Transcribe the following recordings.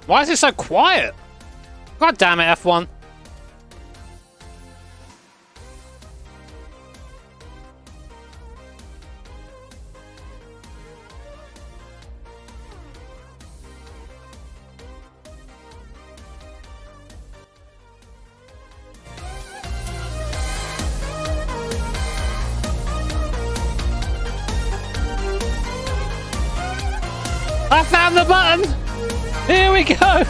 Why is it so quiet? God damn it, F1. I found the button! Here we go!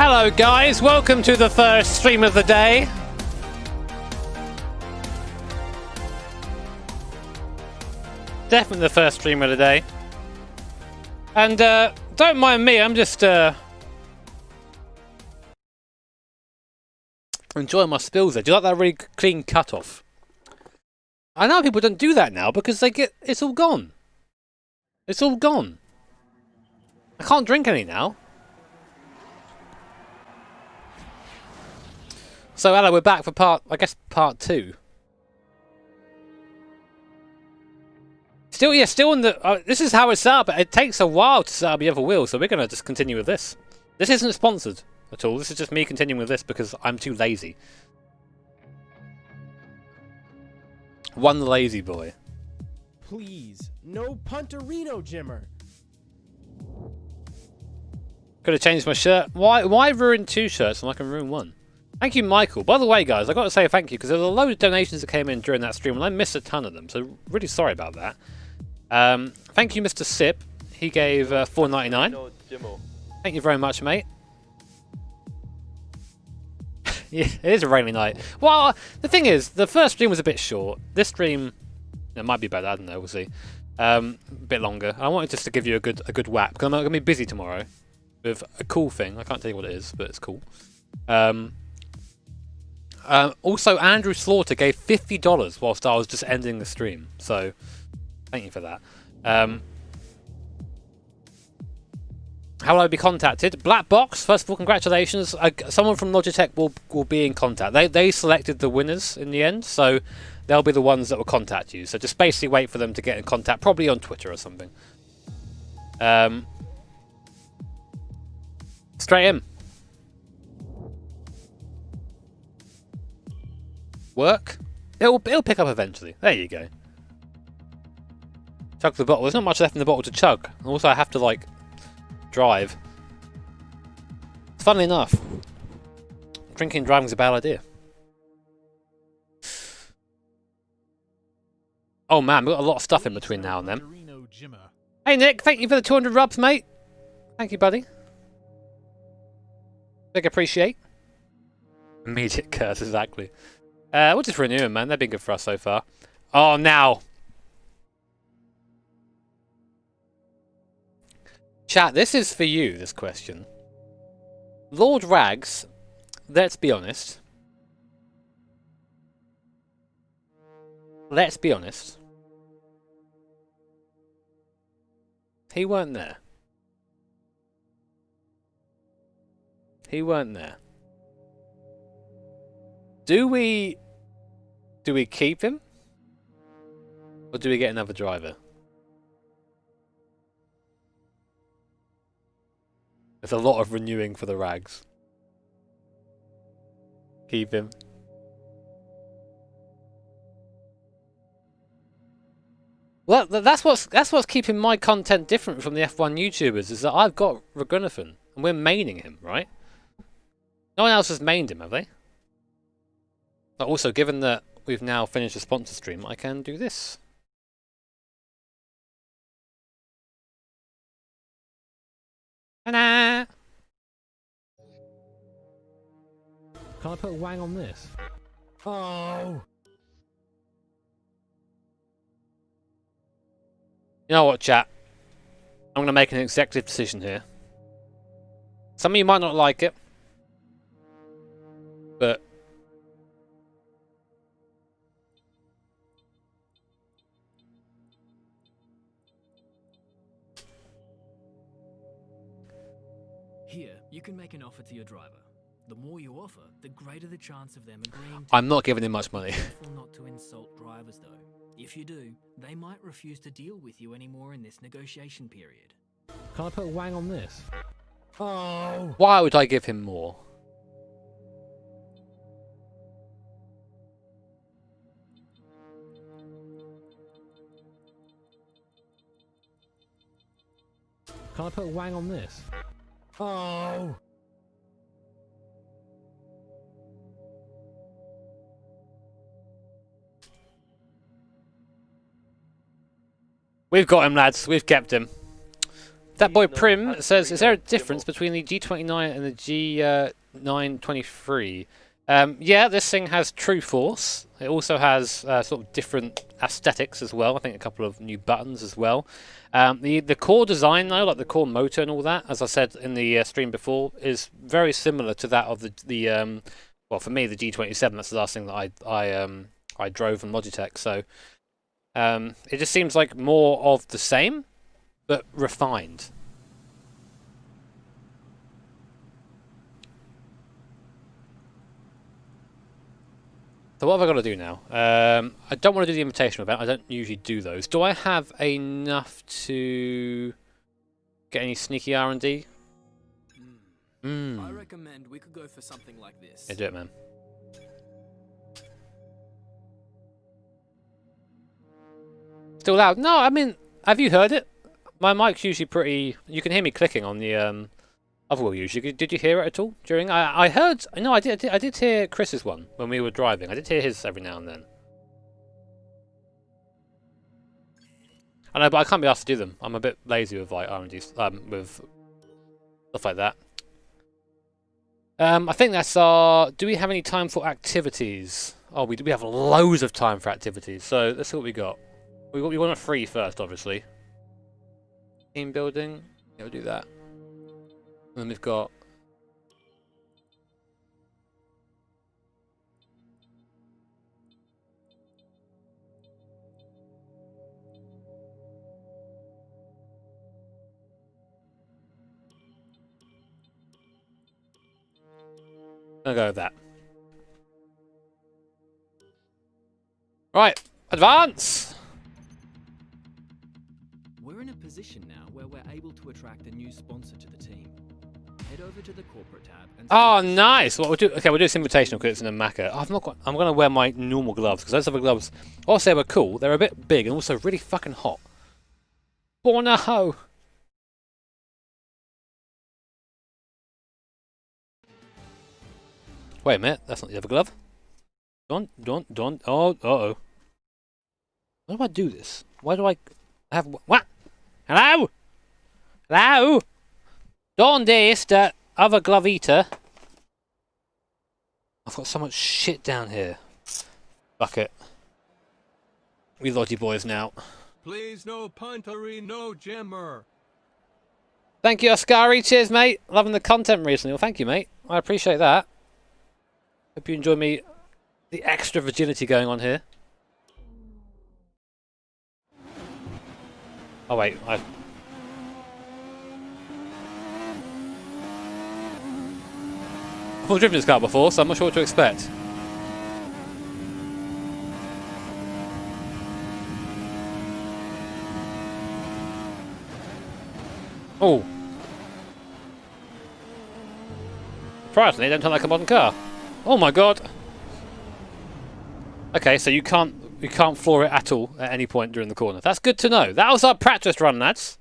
Hello guys, welcome to the first stream of the day. Definitely the first stream of the day. And don't mind me, I'm just enjoying my spills there. Do you like that really clean cut off? I know people don't do that now because it's all gone. It's all gone. I can't drink any now. So hello, we're back for part 2. Still in the. This is how it's set up. It takes a while to set up the other wheel, so we're gonna just continue with this. This isn't sponsored at all. This is just me continuing with this because I'm too lazy. One lazy boy. Please, no Punterino Jimmer. Could have changed my shirt. Why ruin 2 shirts when I can ruin 1? Thank you, Michael. By the way, guys, I got to say thank you because there was a load of donations that came in during that stream and I missed a ton of them. So really sorry about that. Thank you, Mr. Sip. He gave $4.99. Thank you very much, mate. Yeah, it is a rainy night. Well, the thing is, the first stream was a bit short. This stream, it might be better. I don't know. We'll see. A bit longer. I wanted just to give you a good whap because I'm going to be busy tomorrow with a cool thing. I can't tell you what it is, but it's cool. Also, Andrew Slaughter gave $50 whilst I was just ending the stream. So, thank you for that. How will I be contacted? Black Box, first of all, congratulations. Someone from Logitech will be in contact. They selected the winners in the end, so they'll be the ones that will contact you. So just basically wait for them to get in contact, probably on Twitter or something. Straight in. Work? It'll pick up eventually. There you go. Chug the bottle. There's not much left in the bottle to chug. Also, I have to, like, drive. Funnily enough, drinking and driving is a bad idea. Oh man, we've got a lot of stuff in between now and then. Hey Nick, thank you for the 200 rubs, mate. Thank you, buddy. Big appreciate. Immediate curse, exactly. We'll just renew them, man. They've been good for us so far. Oh, now. Chat, this is for you, this question. Lord Rags, let's be honest. Let's be honest. He weren't there. He weren't there. Do we keep him? Or do we get another driver? There's a lot of renewing for the Rags. Keep him. Well, that's what's keeping my content different from the F1 YouTubers, is that I've got Ragunathan, and we're maining him, right? No one else has mained him, have they? But also, given that we've now finished the sponsor stream, I can do this. Ta-da! Can I put a wang on this? Oh! You know what, chat? I'm going to make an executive decision here. Some of you might not like it, but here, you can make an offer to your driver. The more you offer, the greater the chance of them agreeing to... I'm not giving him much money. Careful not to insult drivers, though. If you do, they might refuse to deal with you anymore in this negotiation period. Can I put a wang on this? Oh! Why would I give him more? Can I put a wang on this? Oh! We've got him, lads. We've kept him. That boy Prim says, is there a difference between the G29 and the G923? Yeah, this thing has true force. It also has sort of different aesthetics as well. I think a couple of new buttons as well. The core design, though, like the core motor and all that, as I said in the stream before, is very similar to that of the well, for me, the G27. That's the last thing that I drove from Logitech. So it just seems like more of the same, but refined. So what have I got to do now? I don't want to do the invitational event. I don't usually do those. Do I have enough to get any sneaky R&D? I recommend we could go for something like this. Yeah, do it, man. Still loud? No, I mean, have you heard it? My mic's usually pretty... You can hear me clicking on the other wheel usually. Did you hear it at all during? I heard... No, I did hear Chris's one when we were driving. I did hear his every now and then. I know, but I can't be asked to do them. I'm a bit lazy with like R&D, with stuff like that. I think that's our... Do we have any time for activities? Oh, we have loads of time for activities. So let's see what we got. We want a free first, obviously. Team building. Yeah, we'll do that. And then we've got... I'll go with that. Right, advance! We're in a position now where we're able to attract a new sponsor to the team. Head over to the corporate tab and... Oh, nice! What we'll do? Okay, we'll do this invitational because it's in a Macca. I'm going to wear my normal gloves because those other gloves, whilst they were cool, they're a bit big and also really fucking hot. Bonooooooo! Wait a minute, that's not the other glove. Don't. Oh, uh-oh. Why do I do this? Why do I have... What? Hello? Hello? Donde está other glove eater? I've got so much shit down here. Fuck it. We lodgy boys now. Please no puntery, no jammer. Thank you, Ascari. Cheers, mate. Loving the content recently. Well, thank you, mate. I appreciate that. Hope you enjoy me... The extra virginity going on here. Oh wait, I've driven this car before, so I'm not sure what to expect. Oh. Surprisingly, it don't turn like a modern car. Oh my god. Okay, so you can't floor it at all at any point during the corner. That's good to know. That was our practice run, lads.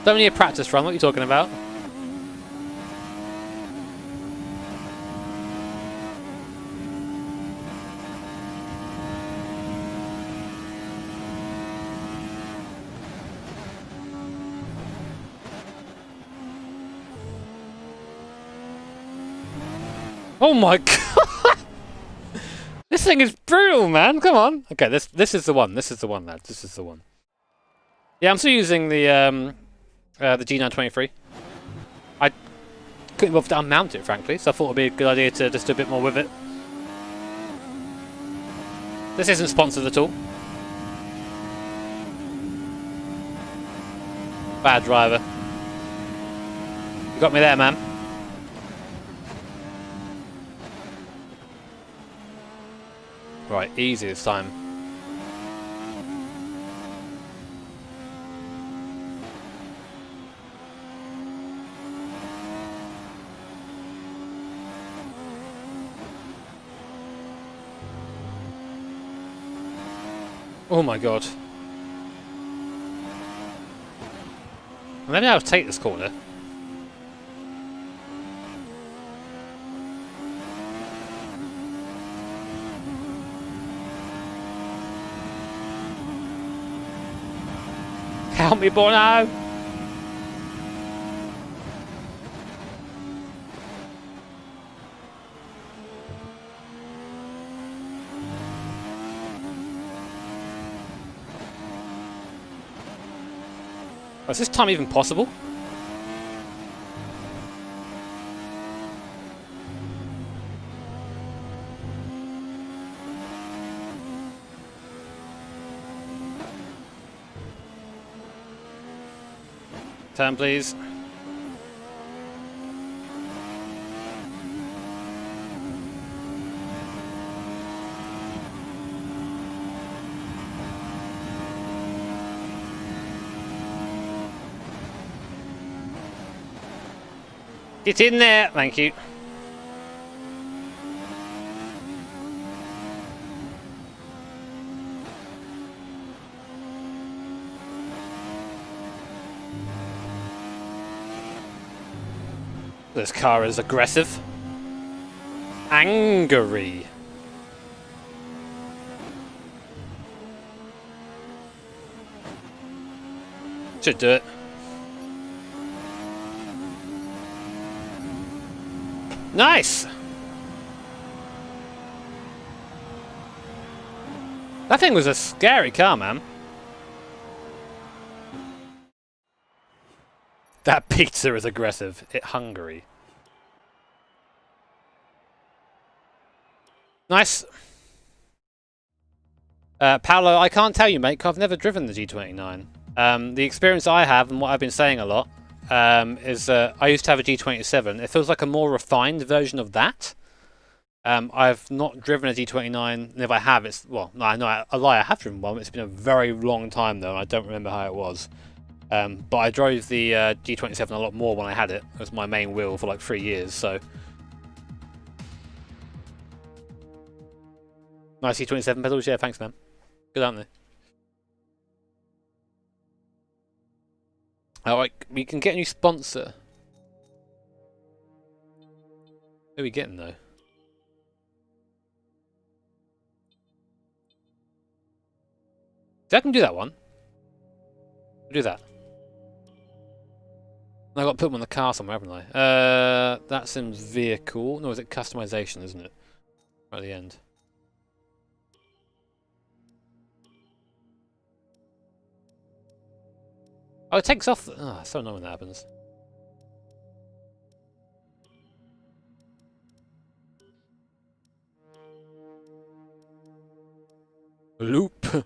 Don't need a practice run. What are you talking about? Oh my god! This thing is brutal, man. Come on. Okay, this is the one. This is the one, lads. This is the one. Yeah, I'm still using the G923. I couldn't bother to unmount it, frankly, so I thought it'd be a good idea to just do a bit more with it. This isn't sponsored at all. Bad driver. You got me there, man. Right, easy this time. Oh my god. Let me now take this corner. Help me, Bono! Is this time even possible? Turn, please. Get in there, thank you. This car is aggressive. Angry. Should do it. Nice! That thing was a scary car, man. That pizza is aggressive. It's hungry. Nice. Paolo, I can't tell you, mate, 'cause I've never driven the G29. The experience I have, and what I've been saying a lot, is I used to have a G27. It feels like a more refined version of that. I've not driven a G29, and if I have, it's... Well, no, I lie, I have driven one. It's been a very long time, though, and I don't remember how it was. But I drove the G27 a lot more when I had it. It was my main wheel for like 3 years, so... Nice G27 pedals, yeah, thanks, man. Good, aren't they? Alright, we can get a new sponsor. Who are we getting, though? I can do that one. Do that. I got to put them on the car somewhere, haven't I? That seems vehicle. No, is it customization, isn't it? Right at the end. Oh, it takes off. Oh, so annoying when that happens. Loop.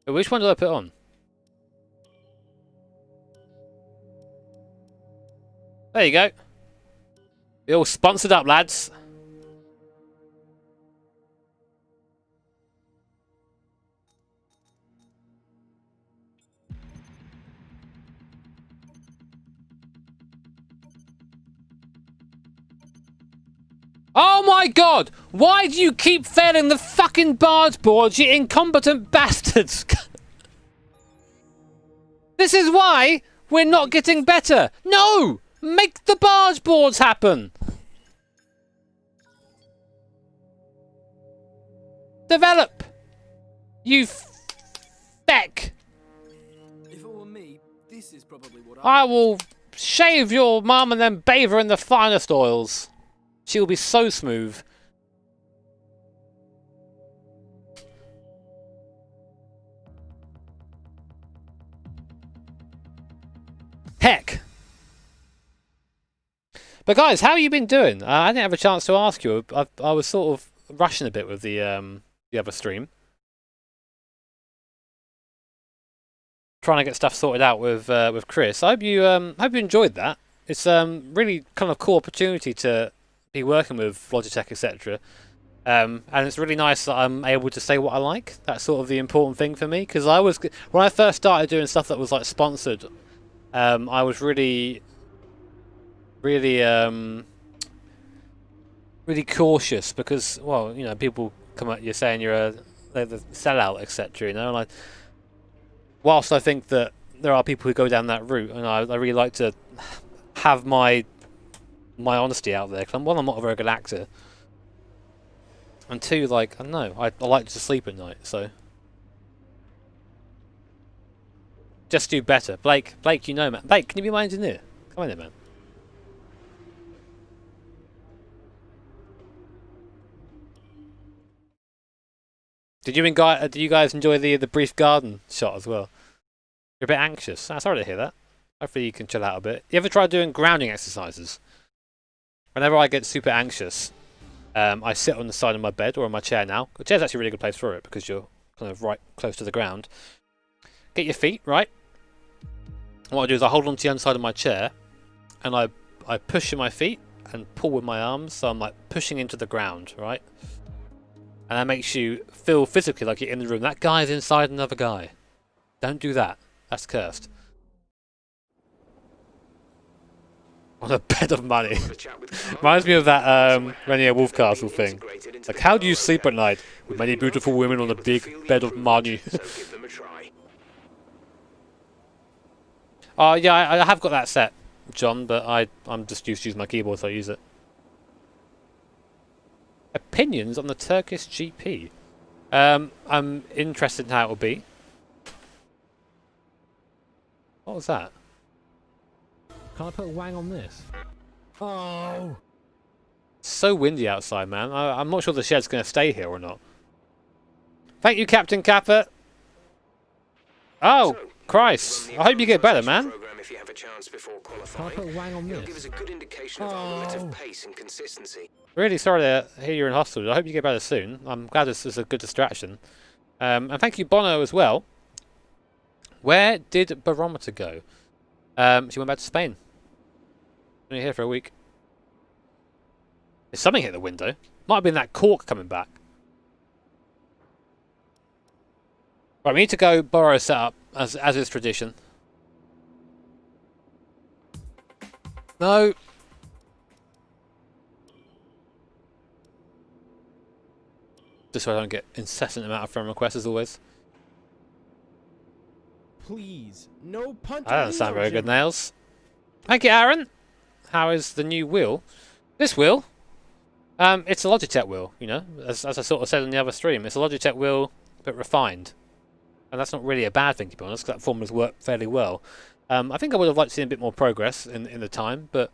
Which one did I put on? There you go. You're all sponsored up, lads. Oh my god! Why do you keep failing the fucking barge boards, you incompetent bastards? This is why we're not getting better. No! Make the barge boards happen! Develop! You feck! If it were me, this is probably what I will shave your mum and then bathe her in the finest oils. She will be so smooth. Heck! But guys, how have you been doing? I didn't have a chance to ask you. I was sort of rushing a bit with the other stream. Trying to get stuff sorted out with Chris. I hope you enjoyed that. It's really kind of cool opportunity to be working with Logitech, etc. And it's really nice that I'm able to say what I like. That's sort of the important thing for me, because when I first started doing stuff that was like sponsored, I was really cautious because, well, you know, people come at you saying you're a sellout, etc. You know, and whilst I think that there are people who go down that route, and I really like to have my honesty out there, because one, I'm not a very good actor, and two, like, I don't know, I like to sleep at night, so just do better. Blake, you know, man. Blake, can you be my engineer? Come on in, man. Did you guys enjoy the brief garden shot as well? You're a bit anxious. I'm sorry to hear that. Hopefully you can chill out a bit. You ever try doing grounding exercises? Whenever I get super anxious, I sit on the side of my bed or on my chair now. The chair's actually a really good place for it because you're kind of right close to the ground. Get your feet, right? And what I do is I hold on to the underside of my chair and I push in my feet and pull with my arms, so I'm like pushing into the ground, right? And that makes you feel physically like you're in the room. That guy's inside another guy. Don't do that. That's cursed. On a bed of money. Reminds me of that Renier Wolfcastle thing. Like, how do you sleep at night? With many beautiful women on a big bed of money. Oh yeah, I have got that set, John, but I'm just used to using my keyboard, so I use it. Opinions on the Turkish GP. I'm interested in how it will be. What was that? Can I put a wang on this? Oh! It's so windy outside, man. I'm not sure the shed's going to stay here or not. Thank you, Captain Kappa. Oh, Christ. I hope you get better, man. Can I put a wang on this? Oh! Really sorry to hear you're in hospital. I hope you get better soon. I'm glad this is a good distraction. And thank you, Bono, as well. Where did Barometer go? She went back to Spain. Only here for a week. There's something hit the window. Might have been that cork coming back. Right, we need to go borrow a setup, as is tradition. No. Just so I don't get incessant amount of friend requests as always. Please, no punter. That doesn't sound very good, Nails. Thank you, Aaron. How is the new wheel? This wheel? It's a Logitech wheel, you know, as I sort of said in the other stream. It's a Logitech wheel, but refined. And that's not really a bad thing, to be honest, because that formula's worked fairly well. I think I would have liked to see a bit more progress in the time, but,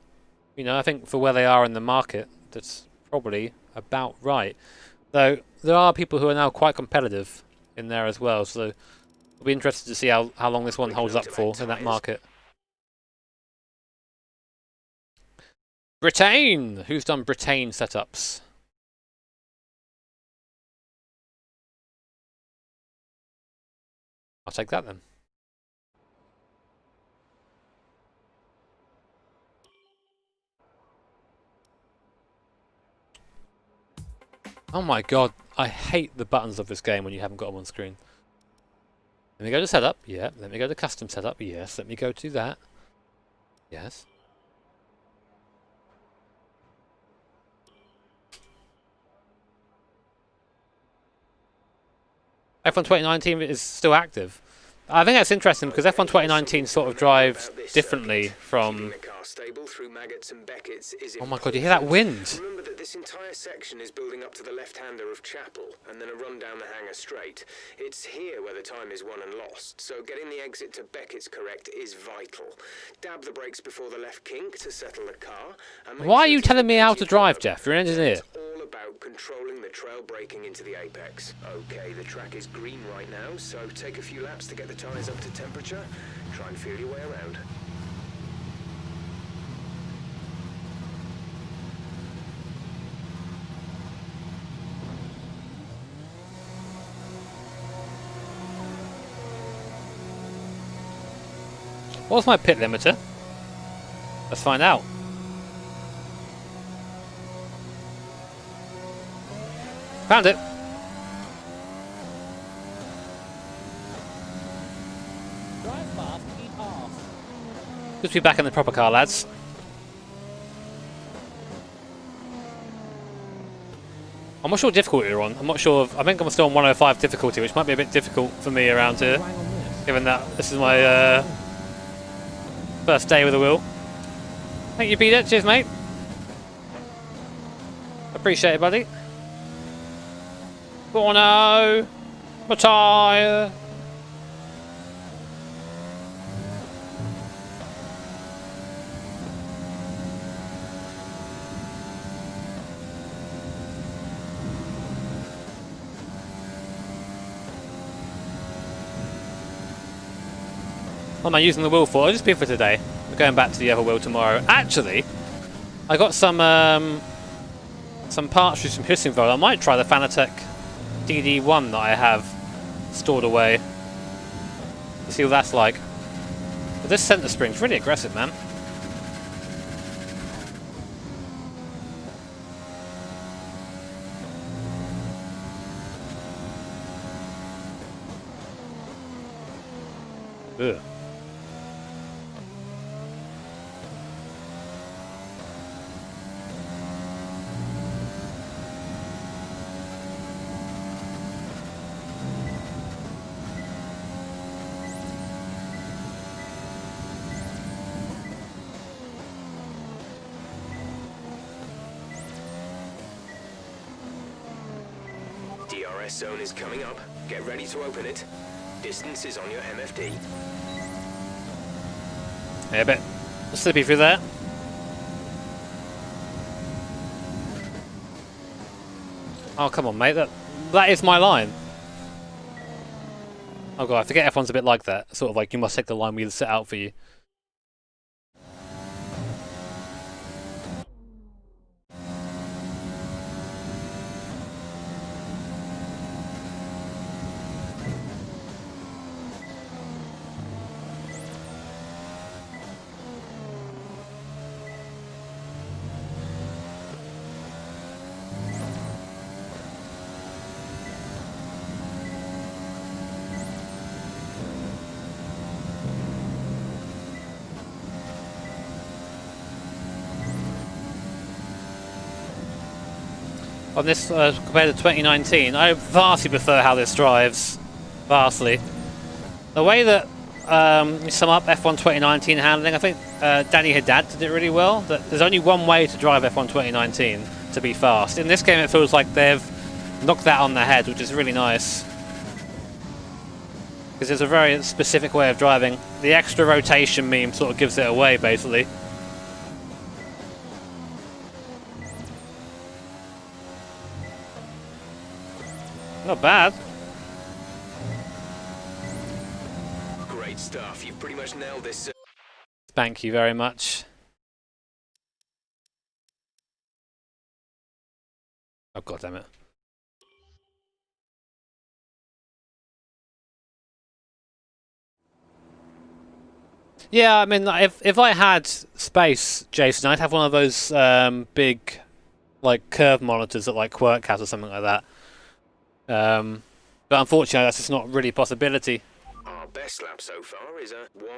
you know, I think for where they are in the market, that's probably about right. Though, there are people who are now quite competitive in there as well, so I'll be interested to see how long this one holds up for in that market. Britain! Who's done Britain setups? I'll take that then. Oh my god, I hate the buttons of this game when you haven't got them on screen. Let me go to setup, yeah. Let me go to custom setup, yes. Let me go to that. Yes. F1 2019 is still active. I think that's interesting because F1 2019 sort of drives differently from... Oh my god, you hear that wind? Remember that this entire section is building up to the left-hander of Chapel and then a run down the hangar straight. It's here where the time is won and lost, so getting the exit to Beckett's correct is vital. Dab the brakes before the left kink to settle the car. And why are you telling me how to drive, Jeff? You're an engineer. It's all about controlling the trail braking into the apex. Okay, the track is green right now, so take a few laps to get the tyres up to temperature. Try and feel your way around. What's my pit limiter? Let's find out. Found it. Drive fast, keep off. Good to be back in the proper car, lads. I'm not sure what difficulty you're on. I'm not sure. I think I'm still on 105 difficulty, which might be a bit difficult for me around here, Wang on this. given that this is my first day with the wheel. Thank you, Peter. Cheers, mate. Appreciate it, buddy. Bono! My tyre! What am I using the wheel for? I'll just be for today. We're going back to the other wheel tomorrow. Actually, I got some parts from Hussinvold. I might try the Fanatec DD1 that I have stored away. To see what that's like. But this centre spring's really aggressive, man. Ugh. DRS zone is coming up. Get ready to open it. Distance is on your MFD. Yeah, a bit slippy through there. Oh, come on, mate. That is my line. Oh god, I forget F1's a bit like that. Sort of like you must take the line we set out for you. On this compared to 2019, I vastly prefer how this drives. Vastly. The way that you sum up F1 2019 handling, I think Danny Haddad did it really well. That there's only one way to drive F1 2019 to be fast. In this game, it feels like they've knocked that on the head, which is really nice. Because there's a very specific way of driving. The extra rotation meme sort of gives it away, basically. Not bad. Great stuff. You've pretty much nailed this. Thank you very much. Oh god damn it. Yeah, I mean, if I had space, Jason, I'd have one of those big, like, curve monitors that like Quirk has or something like that. But unfortunately, that's just not really a possibility. Our best lap so far is a 1.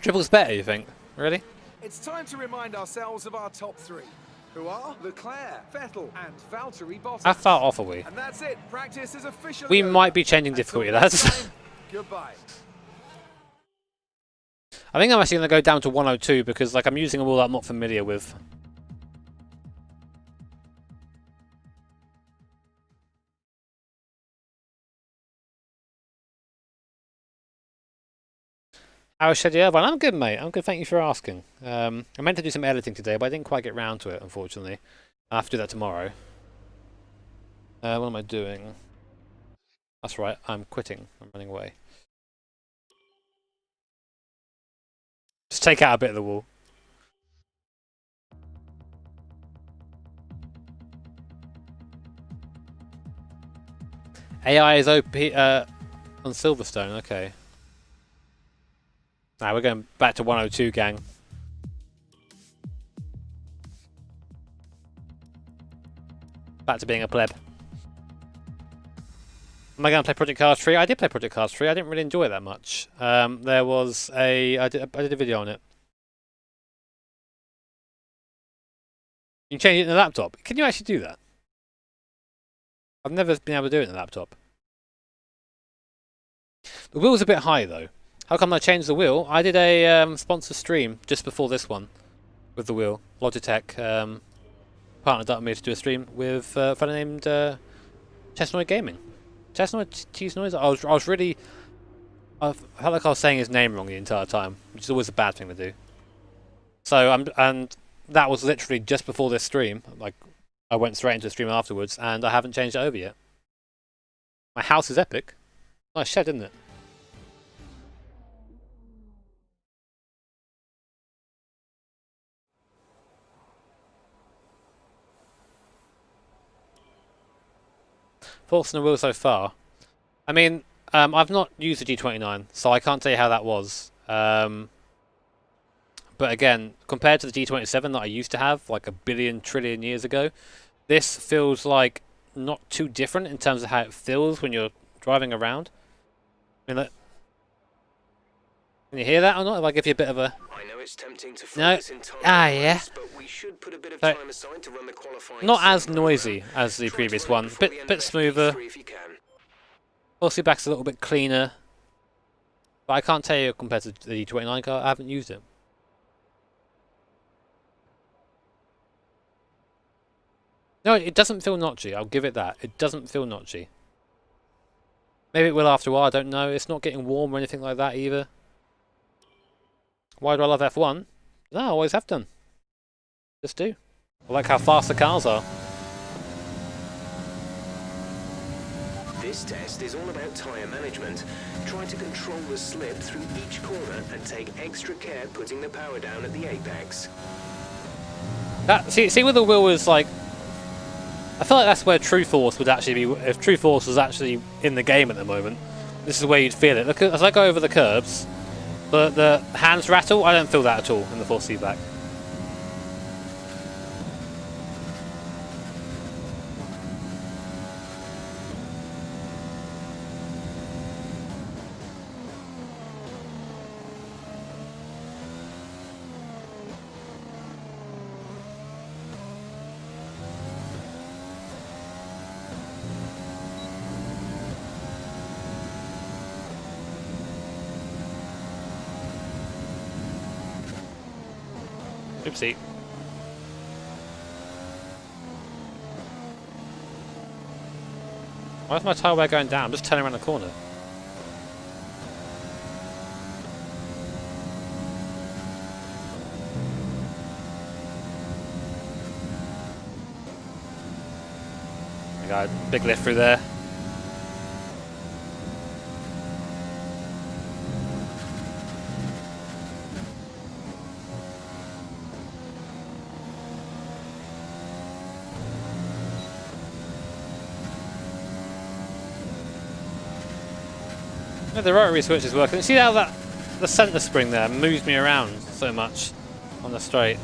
Triple's better, you think? Really? It's time to remind ourselves of our top 3, who are Leclerc, Vettel, and Valtteri Bottas. How far off are we? And that's it. Practice is officially We over. might be changing difficulty, lads. Goodbye. I think I'm actually going to go down to 102 because, like, I'm using a wheel I'm not familiar with. How's Shady Irvine? I'm good, mate. I'm good. Thank you for asking. I meant to do some editing today, but I didn't quite get round to it, unfortunately. I have to do that tomorrow. What am I doing? That's right. I'm quitting. I'm running away. Just take out a bit of the wall. AI is OP on Silverstone. Okay. Now we're going back to 102, gang. Back to being a pleb. Am I going to play Project Cars 3? I did play Project Cars 3. I didn't really enjoy it that much. There was a... I did a video on it. You can change it in the laptop. Can you actually do that? I've never been able to do it in the laptop. The wheel's a bit high, though. How come I changed the wheel? I did a sponsor stream just before this one with the wheel. Logitech partnered up with me to do a stream with a fellow named Chestnoid Gaming. Chestnoid Cheese Noise. I was really... I felt like I was saying his name wrong the entire time, which is always a bad thing to do. So and that was literally just before this stream. Like, I went straight into the stream afterwards, and I haven't changed it over yet. My house is epic. Nice shed, isn't it? Thoughts on the wheel so far? I mean, I've not used the G29, so I can't tell you how that was. But again, compared to the G27 that I used to have, like a billion trillion years ago, this feels like not too different in terms of how it feels when you're driving around. I mean, can you hear that or not? If I give you a bit of a... I know it's tempting to No. focus entirely Ah, on yeah. this, but we should put a bit of So, time aside to run the qualifying not as sim noisy program. as the Try to previous run it one. before the end Bit of smoother. FP3 if you can. Horse back's a little bit cleaner. But I can't tell you compared to the G29 car. I haven't used it. No, it doesn't feel notchy. I'll give it that. It doesn't feel notchy. Maybe it will after a while, I don't know. It's not getting warm or anything like that either. Why do I love F1? No, I always have done. Just do. I like how fast the cars are. This test is all about tyre management. Try to control the slip through each corner and take extra care putting the power down at the apex. See where the wheel is like... I feel like that's where True Force would actually be. If True Force was actually in the game at the moment, this is where you'd feel it. Look, as I go over the curbs, the hands rattle. I don't feel that at all in the force feedback. Oopsie. Why is my tyre wear going down? I'm just turning around the corner. I got a big lift through there. Yeah, the rotary switch is working. See how the centre spring there moves me around so much on the straight.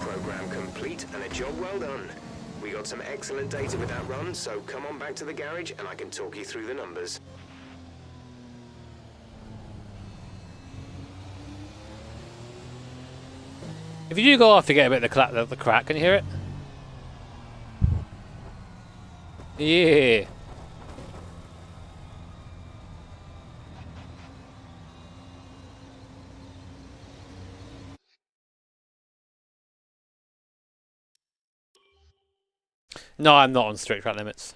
Program complete and a job well done. We got some excellent data with that run, so come on back to the garage and I can talk you through the numbers. If you do go off, you get a bit of the crack. Can you hear it? Yeah. No, I'm not on strict track limits.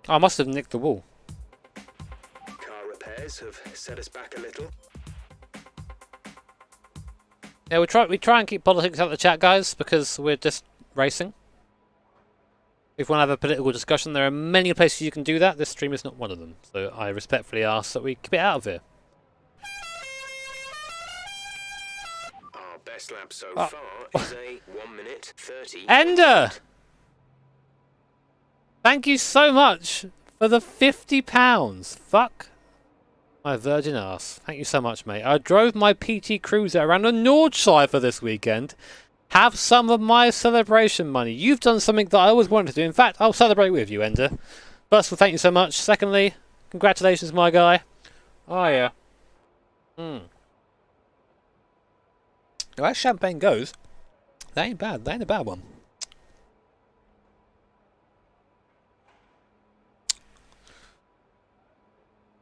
Oh, I must have nicked the wall. Have set us back a little. Yeah, we try and keep politics out of the chat, guys, because we're just racing. If we want to have a political discussion, there are many places you can do that. This stream is not one of them, so I respectfully ask that we keep it out of here. Our best lap so far is a 1 minute 30. Ender! Thank you so much for the £50. Fuck my virgin ass. Thank you so much, mate. I drove my PT Cruiser around the Nordshire for this weekend. Have some of my celebration money. You've done something that I always wanted to do. In fact, I'll celebrate with you, Ender. First of all, thank you so much. Secondly, congratulations, my guy. Oh, yeah. Well, as champagne goes, that ain't bad. That ain't a bad one.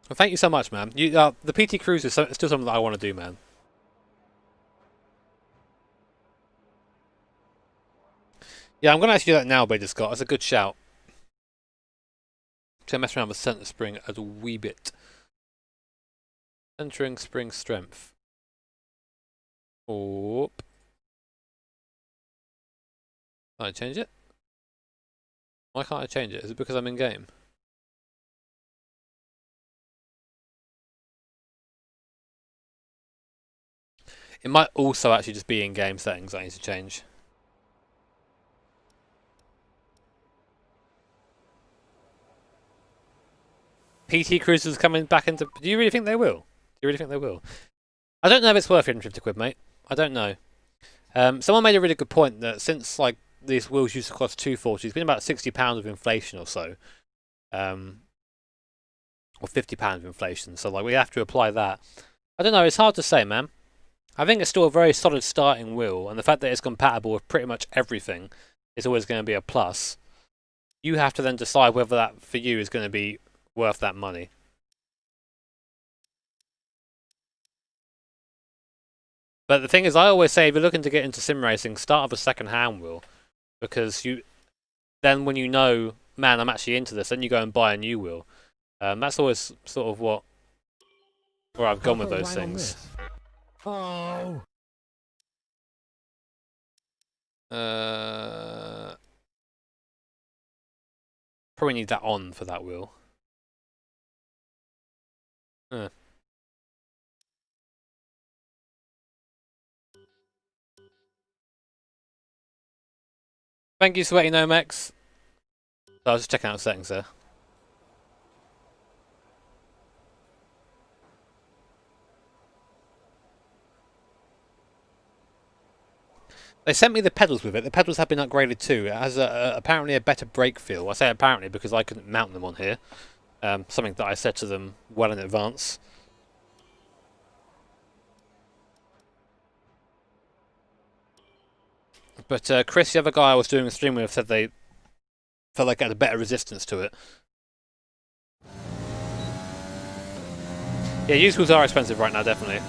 Well, thank you so much, man. The PT Cruise is still something that I want to do, man. Yeah, I'm going to actually do that now, Bader Scott. That's a good shout. So mess around with centre spring a wee bit. Centering spring strength. Oop. Can I change it? Why can't I change it? Is it because I'm in game? It might also actually just be in-game settings I need to change. PT Cruisers coming back into... Do you really think they will? Do you really think they will? I don't know if it's worth 150 quid, mate. I don't know. Someone made a really good point that since like these wheels used to cost 240, it's been about £60 of inflation or so. Or £50 of inflation. So like we have to apply that. I don't know, it's hard to say, man. I think it's still a very solid starting wheel, and the fact that it's compatible with pretty much everything is always going to be a plus. You have to then decide whether that for you is going to be worth that money. But the thing is, I always say if you're looking to get into sim racing, start with a second-hand wheel, because then when you know, man, I'm actually into this, then you go and buy a new wheel. That's always sort of where I've gone with those things. Oh! Probably need that on for that wheel. Thank you, Sweaty Nomex. I was just checking out the settings there. They sent me the pedals with it. The pedals have been upgraded too. It has apparently a better brake feel. I say apparently because I couldn't mount them on here. Something that I said to them well in advance. But Chris, the other guy I was doing a stream with, said they felt like it had a better resistance to it. Yeah, used wheels are expensive right now, definitely.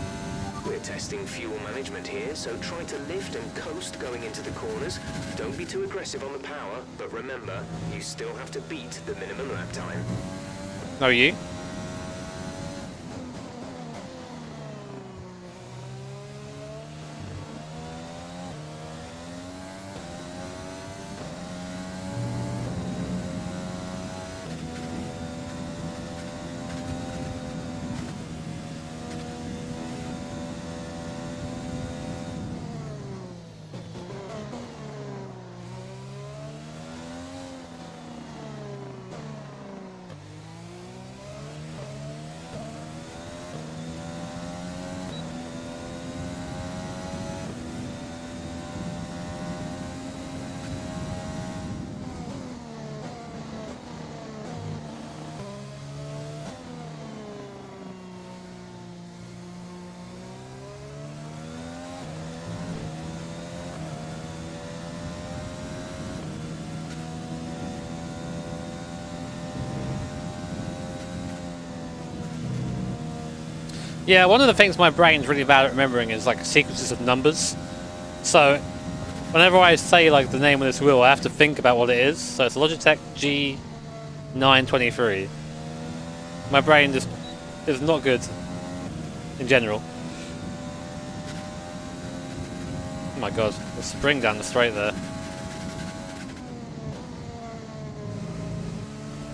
We're testing fuel management here, so try to lift and coast going into the corners. Don't be too aggressive on the power, but remember, you still have to beat the minimum lap time. How are you? Yeah, one of the things my brain's really bad at remembering is like sequences of numbers. So whenever I say like the name of this wheel, I have to think about what it is. So it's Logitech G923. My brain just is not good in general. Oh my god, the spring down the straight there.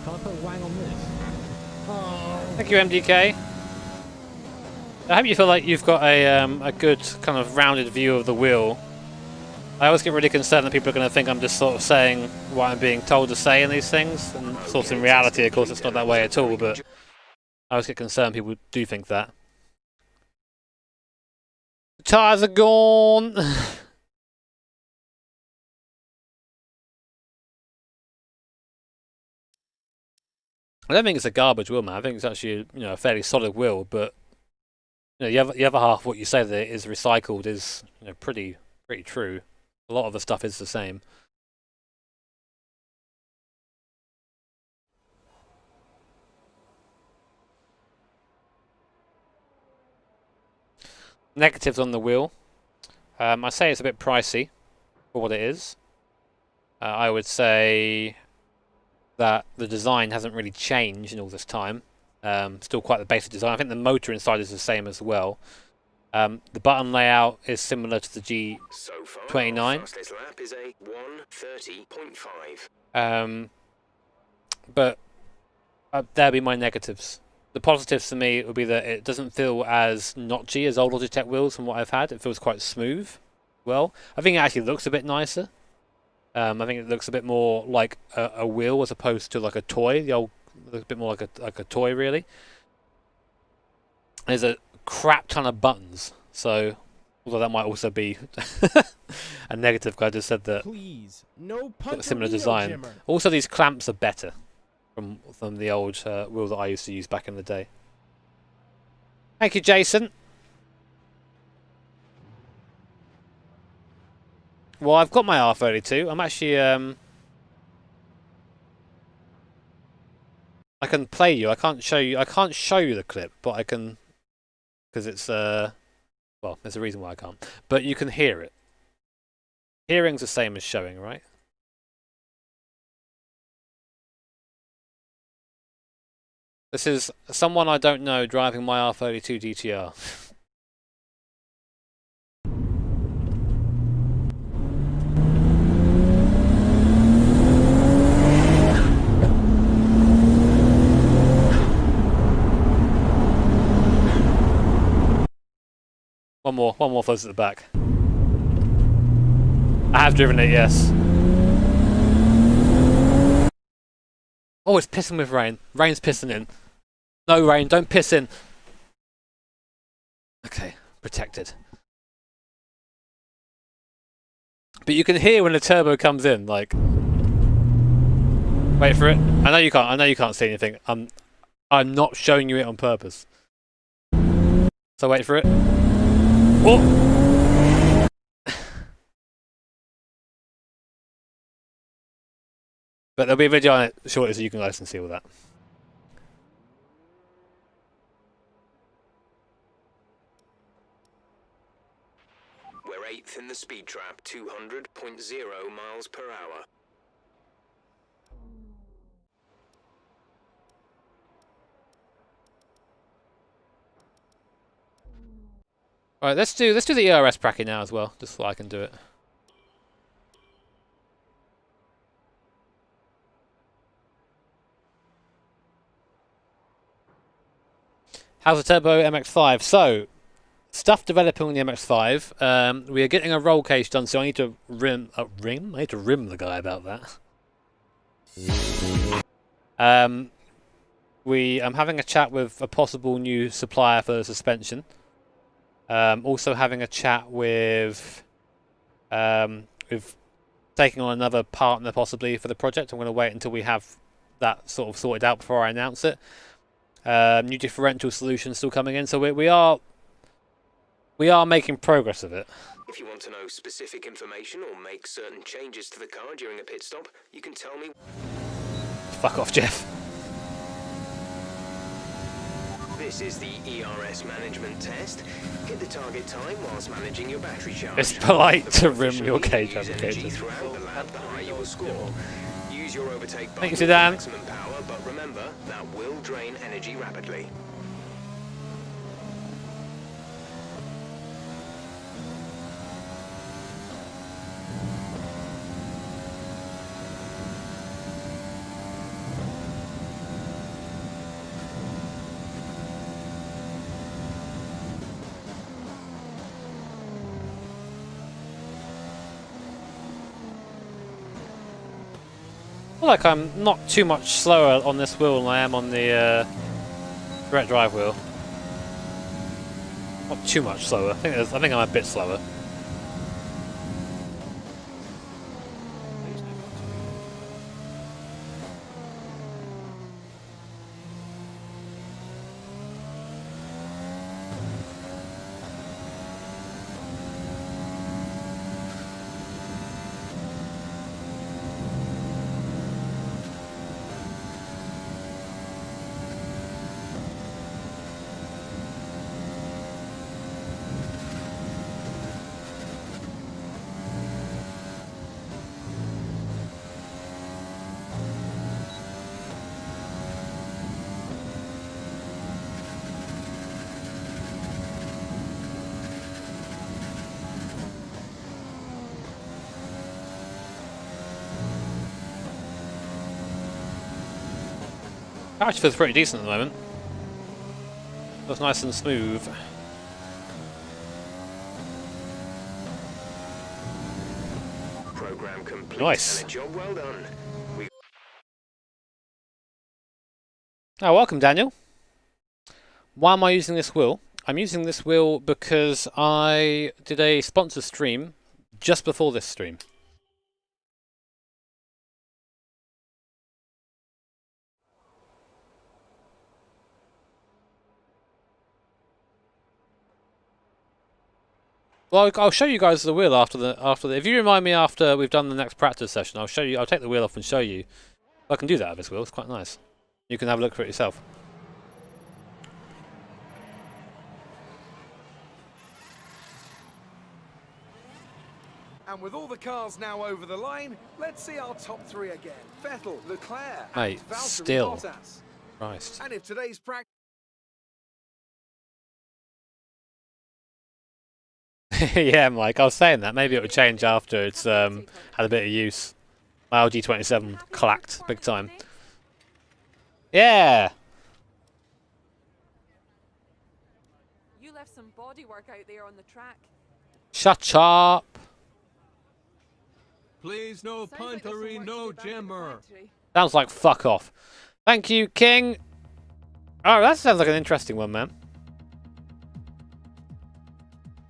Can I put a wang on this? Oh! Thank you, MDK. I hope you feel like you've got a good kind of rounded view of the wheel. I always get really concerned that people are going to think I'm just sort of saying what I'm being told to say in these things, and sort of in reality, of course, it's not that way at all, but I always get concerned people do think that. The tyres are gone! I don't think it's a garbage wheel, man. I think it's actually a fairly solid wheel, but the other half, what you say that it is recycled, is pretty true. A lot of the stuff is the same. Negatives on the wheel. I say it's a bit pricey for what it is. I would say that the design hasn't really changed in all this time. Still quite the basic design. I think the motor inside is the same as well. The button layout is similar to the G29. So far, fastest lap is a 1:30.5. But there'll be my negatives. The positives for me would be that it doesn't feel as notchy as old Logitech wheels from what I've had. It feels quite smooth. Well, I think it actually looks a bit nicer. I think it looks a bit more like a wheel as opposed to like a toy. The old looks a bit more like a toy, really. There's a crap ton of buttons, so although that might also be a negative, because I just said that. Please, no Similar design. Also, these clamps are better from the old wheel that I used to use back in the day. Thank you, Jason. Well, I've got my R32. I'm actually I can play you. I can't show you. I can't show you the clip, but I can, because it's well, there's a reason why I can't. But you can hear it. Hearing's the same as showing, right? This is someone I don't know driving my R32 DTR. One more floats at the back. I have driven it, yes. Oh, it's pissing with rain. Rain's pissing in. No rain, don't piss in. Okay, protected. But you can hear when the turbo comes in, like. Wait for it. I know you can't. I know you can't see anything. I'm not showing you it on purpose. So wait for it. Oh! But there'll be a video on it shortly, so you can guys can see all that. We're 8th in the speed trap, 200.0 miles per hour. Alright, let's do the ERS bracket now as well, just so I can do it. How's the Turbo MX-5? So, stuff developing on the MX-5. We are getting a roll cage done, so I need to rim the guy about that. I'm having a chat with a possible new supplier for the suspension. Also having a chat with taking on another partner possibly for the project. I'm going to wait until we have that sort of sorted out before I announce it. New differential solutions still coming in, so we are making progress of it. If you want to know specific information or make certain changes to the car during a pit stop, you can tell me. Fuck off, Jeff. This is the ERS management test. Hit the target time whilst managing your battery charge. It's polite to rim your cage applicator. Throughout the lap, the higher you will score. Use your overtake button Thank you, for Sudan. maximum power, but remember, that will drain energy rapidly. I feel like I'm not too much slower on this wheel than I am on the direct drive wheel. Not too much slower. I think I'm a bit slower. Actually feels pretty decent at the moment. Feels nice and smooth. Program complete. Nice. And a job well done. Oh, welcome, Daniel. Why am I using this wheel? I'm using this wheel because I did a sponsor stream just before this stream. Well, I'll show you guys the wheel after the If you remind me after we've done the next practice session, I'll show you. I'll take the wheel off and show you. I can do that with this wheel. It's quite nice. You can have a look for it yourself. And with all the cars now over the line, let's see our top three again. Vettel, Leclerc, Mate, and Valtteri still. Bottas. Christ. And if today's practice... Yeah, Mike, I was saying that. Maybe it would change after it's had a bit of use. My LG27 clacked big time. Yeah! You left some body work out there on the track. Shut up! Please, no Sounds like there's some puntery, work no to do back at the jammer. factory. Sounds like fuck off. Thank you, King! Oh, that sounds like an interesting one, man.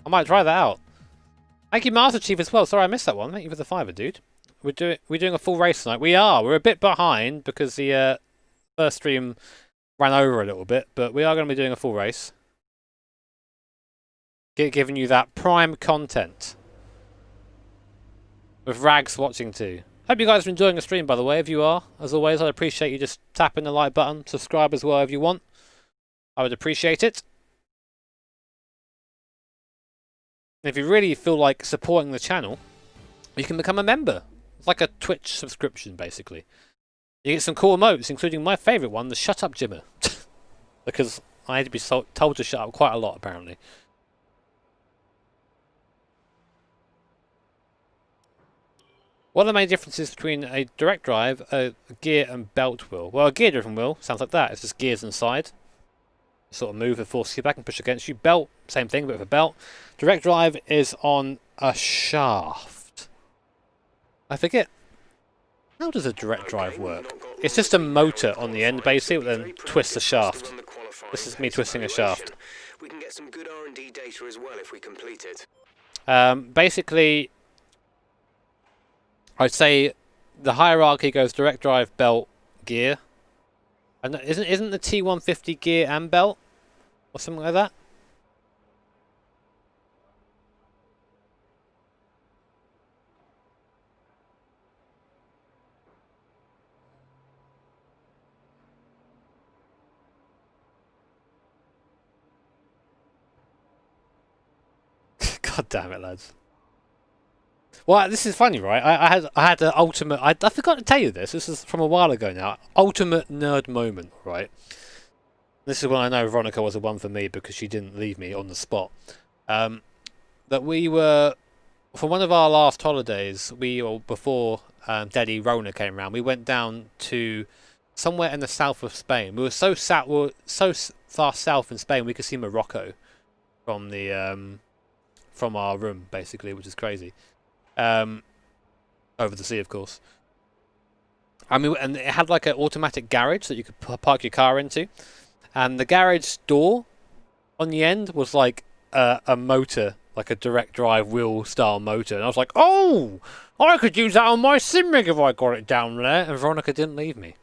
I might try that out. Thank you, Master Chief, as well. Sorry, I missed that one. Thank you for the fiver, dude. We're doing a full race tonight. We are. We're a bit behind because the first stream ran over a little bit, but we are going to be doing a full race. Giving you that prime content. With Rags watching too. Hope you guys are enjoying the stream, by the way. If you are, as always, I'd appreciate you just tapping the like button. Subscribe as well if you want. I would appreciate it. If you really feel like supporting the channel, you can become a member. It's like a Twitch subscription, basically. You get some cool emotes, including my favourite one, the Shut Up Jimmer. Because I had to be told to shut up quite a lot, apparently. What are the main differences between a direct drive, a gear and belt wheel? Well, a gear-driven wheel sounds like that. It's just gears inside. You sort of move and force you back and push against you. Belt, same thing, but with a belt. Direct drive is on a shaft. I forget. How does a direct drive work? It's just a motor on the end, basically, that then twists the shaft. This is me twisting a shaft. We can get some good R&D data as well if we complete it. Basically, I'd say the hierarchy goes direct drive, belt, gear. And isn't the T150 gear and belt? Or something like that? God damn it, lads. Well, this is funny, right? I had an ultimate... I forgot to tell you this. This is from a while ago now. Ultimate nerd moment, right? This is when I know Veronica was the one for me because she didn't leave me on the spot. That we were... For one of our last holidays, before Daddy Rona came around, we went down to somewhere in the south of Spain. We were so far south in Spain we could see Morocco from the from our room, basically, which is crazy. Over the sea, of course. I mean, and it had like an automatic garage that you could park your car into, and the garage door on the end was like a motor, like a direct drive wheel style motor, and I was like, oh, I could use that on my sim rig if I got it down there. And Veronica didn't leave me.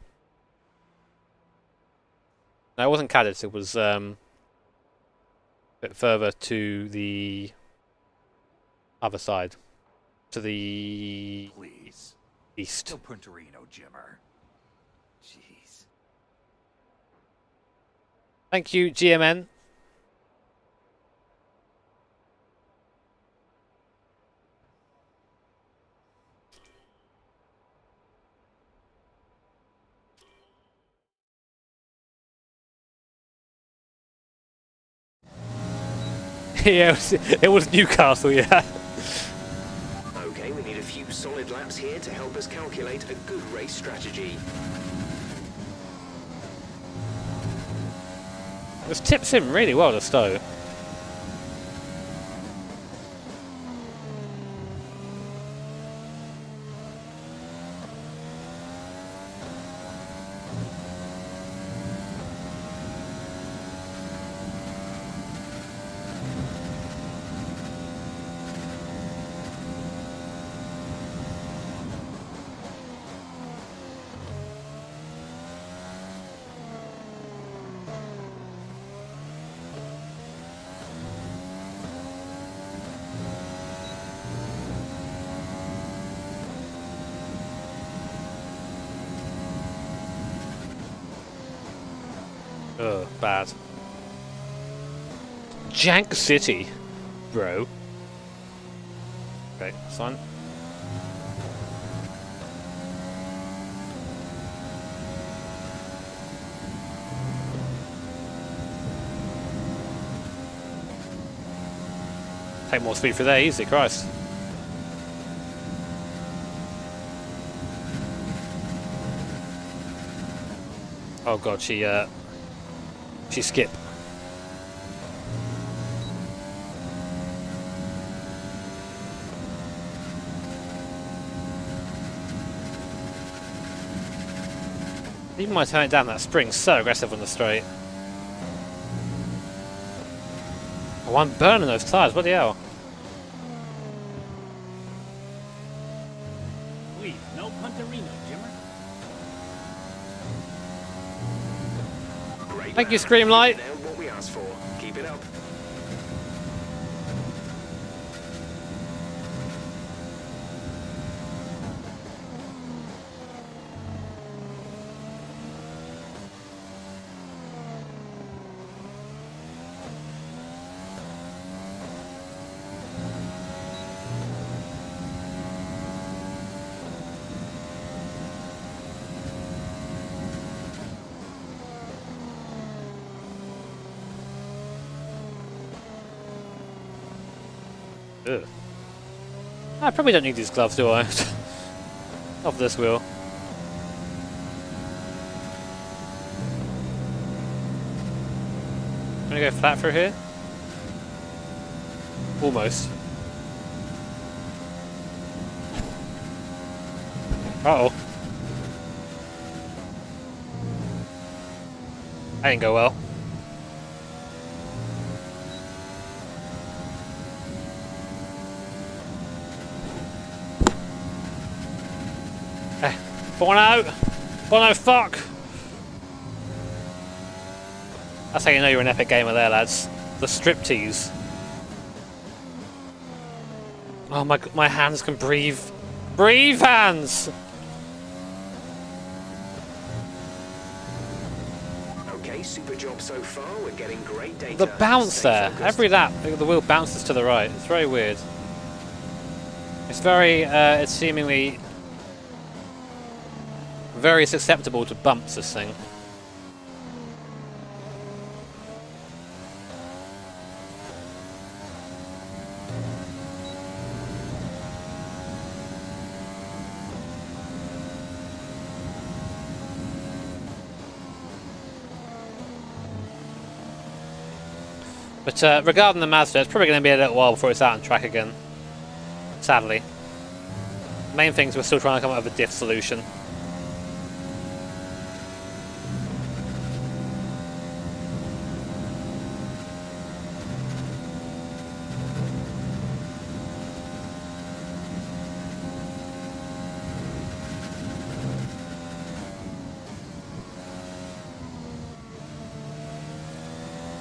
No, it wasn't Cadis. It was a bit further to the other side. To the Please. east. No punterino, Jimmer. Jeez. Thank you, GMN. Yeah, it was Newcastle, yeah. Okay, we need a few solid laps here to help us calculate a good race strategy. This tips him really well to Stowe. Ugh, bad. Jank City, bro. Okay, that's fine. Take more speed for there, easy, Christ. Oh god, she skip. Even when I turn it down, that spring's so aggressive on the straight. Oh, I'm burning those tyres, bloody hell. Please, no punterino, Jimmer. Great Thank you, lad. Screamlight. Nailed what we asked for. Keep it up. Ugh. I probably don't need these gloves, do I? Off this wheel. Gonna go flat through here? Almost. Uh-oh. That didn't go well. Bono! Bono, fuck! That's how you know you're an epic gamer there, lads. The striptease. Oh my hands can breathe. Breathe, hands! Okay, super job so far. We're getting great data. The bounce Stay there. focused. Every lap, the wheel bounces to the right. It's very weird. It's very, it's seemingly very susceptible to bumps, this thing. But regarding the Mazda, it's probably going to be a little while before it's out on track again. Sadly. Main things, we're still trying to come up with a diff solution.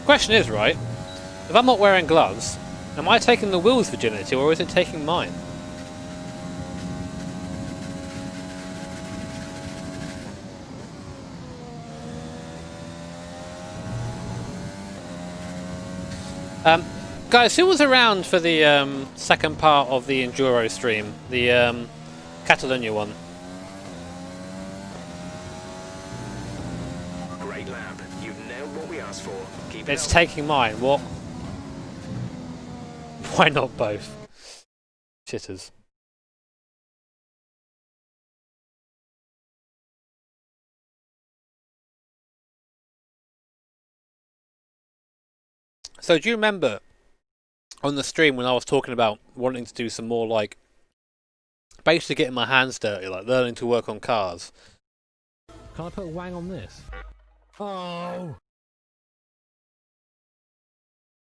Question is, right, if I'm not wearing gloves, am I taking the wheel's virginity or is it taking mine? Guys, who was around for the second part of the Enduro stream? The Catalonia one? Great lab. You've nailed what we asked for. Keep it It's up. taking mine, what? Why not both? Chitters. So do you remember on the stream when I was talking about wanting to do some more, like, basically getting my hands dirty, like learning to work on cars? Can I put a wang on this? Oh!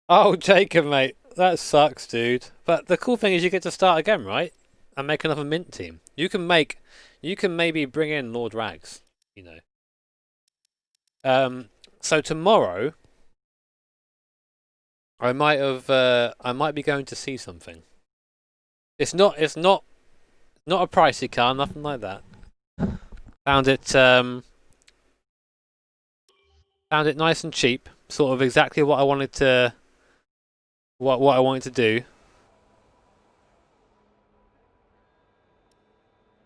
Oh, Jacob, mate, that sucks, dude. But the cool thing is you get to start again, right? And make another mint team. You can maybe bring in Lord Rags, you know. So tomorrow, I might be going to see something. It's not a pricey car, nothing like that. Found Found it nice and cheap, sort of exactly what I wanted to, what I wanted to do.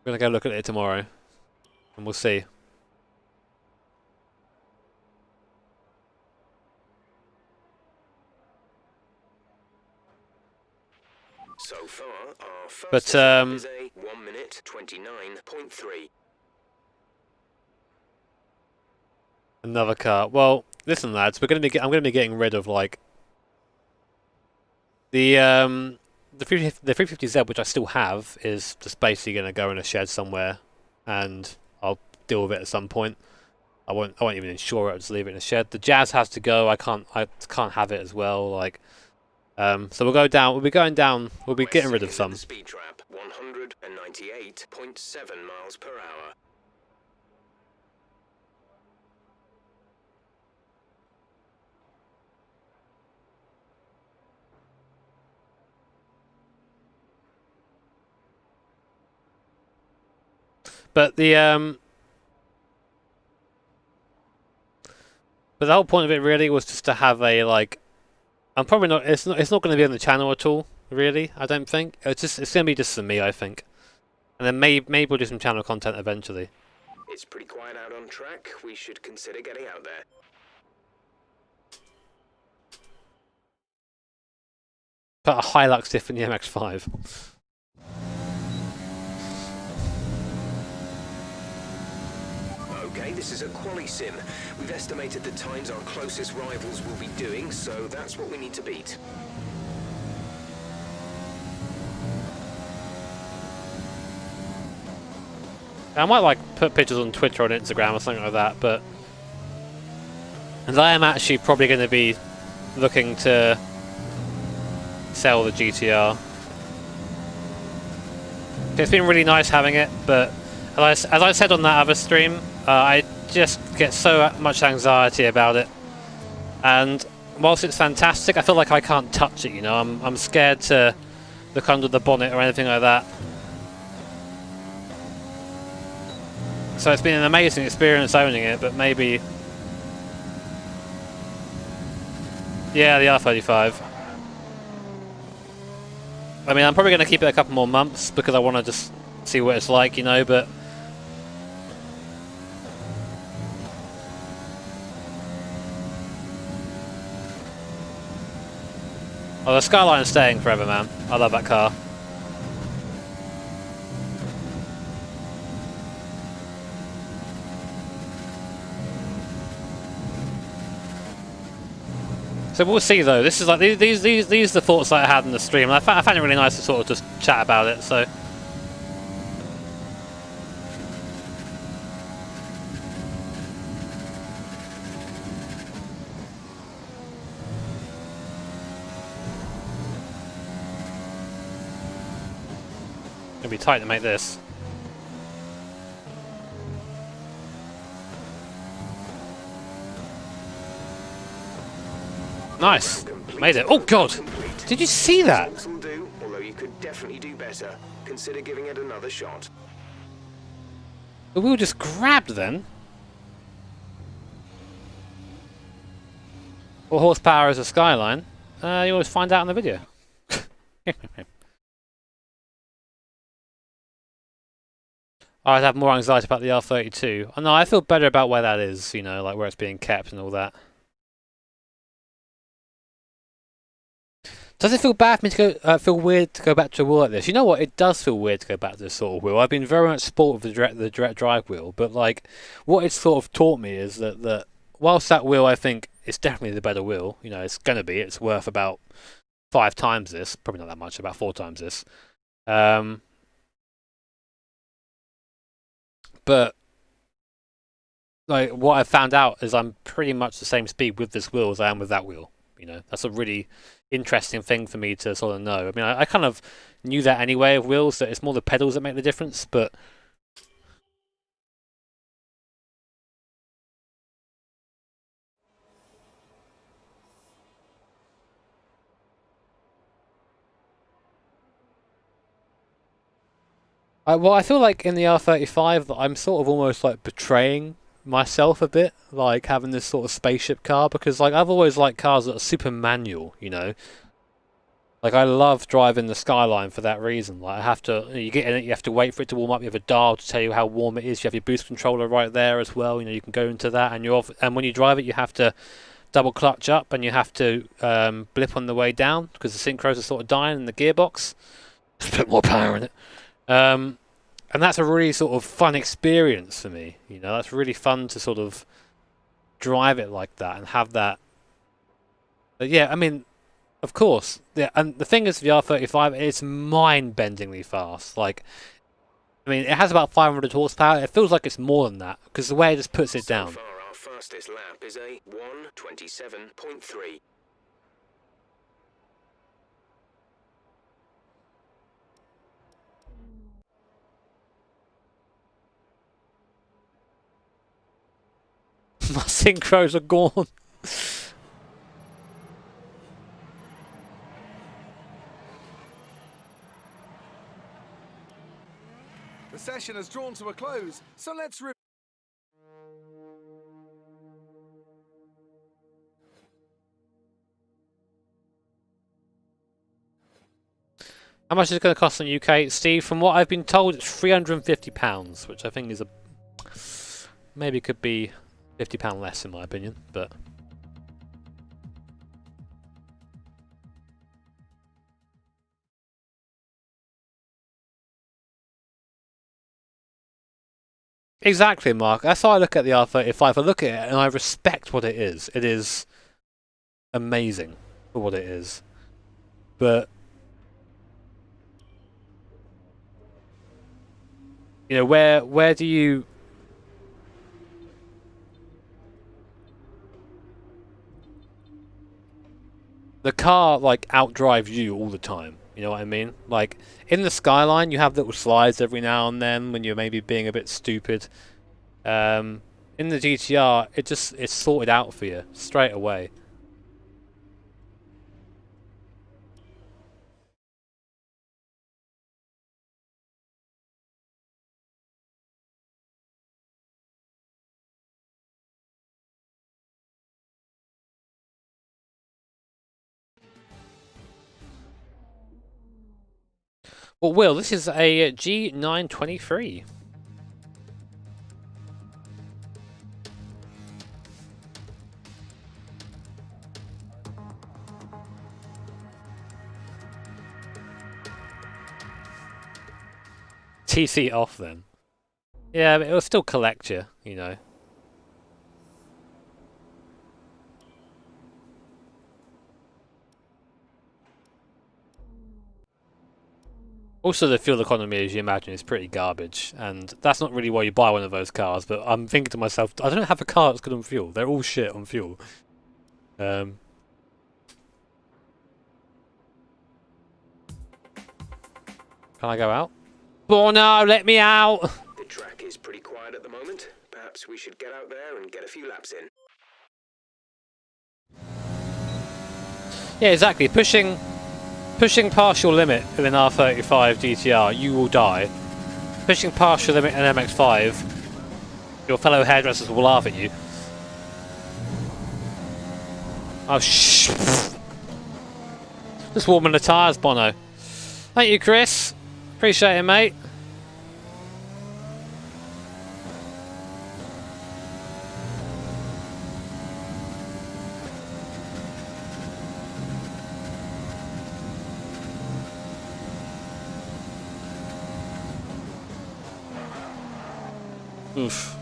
We're gonna go look at it tomorrow, and we'll see. So far, our first But is a 1 minute 29.3. Another car. Well, listen, lads, I'm gonna be getting rid of like the 350Z, which I still have, is just basically gonna go in a shed somewhere, and I'll deal with it at some point. I won't even insure it. I'll just leave it in a shed. The Jazz has to go. I can't have it as well. Like, so we'll go down. We'll be going down. We'll be getting rid of some. Speed trap 198.7 miles per hour. But the whole point of it really was just to have a like. I'm probably not. It's not going to be on the channel at all. Really, I don't think. It's going to be just for me, I think. And then maybe we'll do some channel content eventually. It's pretty quiet out on track. We should consider getting out there. Put a Hilux diff in the MX-5. Okay, this is a quali sim. We've estimated the times our closest rivals will be doing, so that's what we need to beat. I might like put pictures on Twitter or on Instagram or something like that, but and I am actually probably going to be looking to sell the GTR. It's been really nice having it, but as I said on that other stream, I just get so much anxiety about it. And whilst it's fantastic, I feel like I can't touch it. You know, I'm scared to look under the bonnet or anything like that. So it's been an amazing experience owning it, but maybe... Yeah, the R35. I mean, I'm probably going to keep it a couple more months because I want to just see what it's like, you know, but... Oh, the Skyline's staying forever, man. I love that car. So we'll see though. This is like these are the thoughts that I had in the stream. And I found it really nice to sort of just chat about it. So it'll be tight to make this. Nice. Made it. Oh god! Did you see that? Will do, although you could definitely do better. Consider giving it another shot. The wheel just grabbed then. What horsepower is a Skyline? You always find out in the video. I'd have more anxiety about the R32. Oh, no, I feel better about where that is, you know, like where it's being kept and all that. Does it feel bad for me to go? Feel weird to go back to a wheel like this? You know what? It does feel weird to go back to this sort of wheel. I've been very much spoiled with the direct drive wheel, but like what it's sort of taught me is that whilst that wheel I think is definitely the better wheel, you know, it's gonna be. It's worth about 5 times this, probably not that much, about 4 times this. But like what I've found out is I'm pretty much the same speed with this wheel as I am with that wheel. You know, that's a really interesting thing for me to sort of know. I mean, I kind of knew that anyway of wheels, that it's more the pedals that make the difference, but... well, I feel like in the R35 that I'm sort of almost like betraying myself a bit, like having this sort of spaceship car, because like I've always liked cars that are super manual, you know. Like I love driving the Skyline for that reason. Like I have to, you get in it, you have to wait for it to warm up. You have a dial to tell you how warm it is. You have your boost controller right there as well. You know, you can go into that, and and when you drive it, you have to double clutch up, and you have to blip on the way down because the synchros are sort of dying in the gearbox. Just put more power in it. And that's a really sort of fun experience for me. You know, that's really fun to sort of drive it like that and have that. But yeah, I mean. Of course, yeah, and the thing is, the R35, it's mind-bendingly fast. Like, I mean, it has about 500 horsepower. It feels like it's more than that because the way it just puts it down. So far, our fastest lap is a 1:27.3. My synchros are gone. The session has drawn to a close, so let's How much is it going to cost in the UK, Steve? From what I've been told, it's £350, which I think is maybe could be £50 less in my opinion, but. Exactly, Mark. That's how I look at the R35. I look at it and I respect what it is. It is amazing for what it is. But you know, where do you the car like outdrives you all the time. You know what I mean? Like, in the Skyline, you have little slides every now and then when you're maybe being a bit stupid. In the GTR, it's sorted out for you straight away. Well, Will, this is a G923. TC off then. Yeah, but it'll still collect you, you know. Also, the fuel economy, as you imagine, is pretty garbage, and that's not really why you buy one of those cars, but I'm thinking to myself, I don't have a car that's good on fuel. They're all shit on fuel. Can I go out? Bono, let me out! The track is pretty quiet at the moment. Perhaps we should get out there and get a few laps in. Yeah, exactly. Pushing past your limit in an R35 GTR, you will die. Pushing past your limit in an MX-5, your fellow hairdressers will laugh at you. Oh, shh. Just warming the tyres, Bono. Thank you, Chris. Appreciate it, mate. Oof.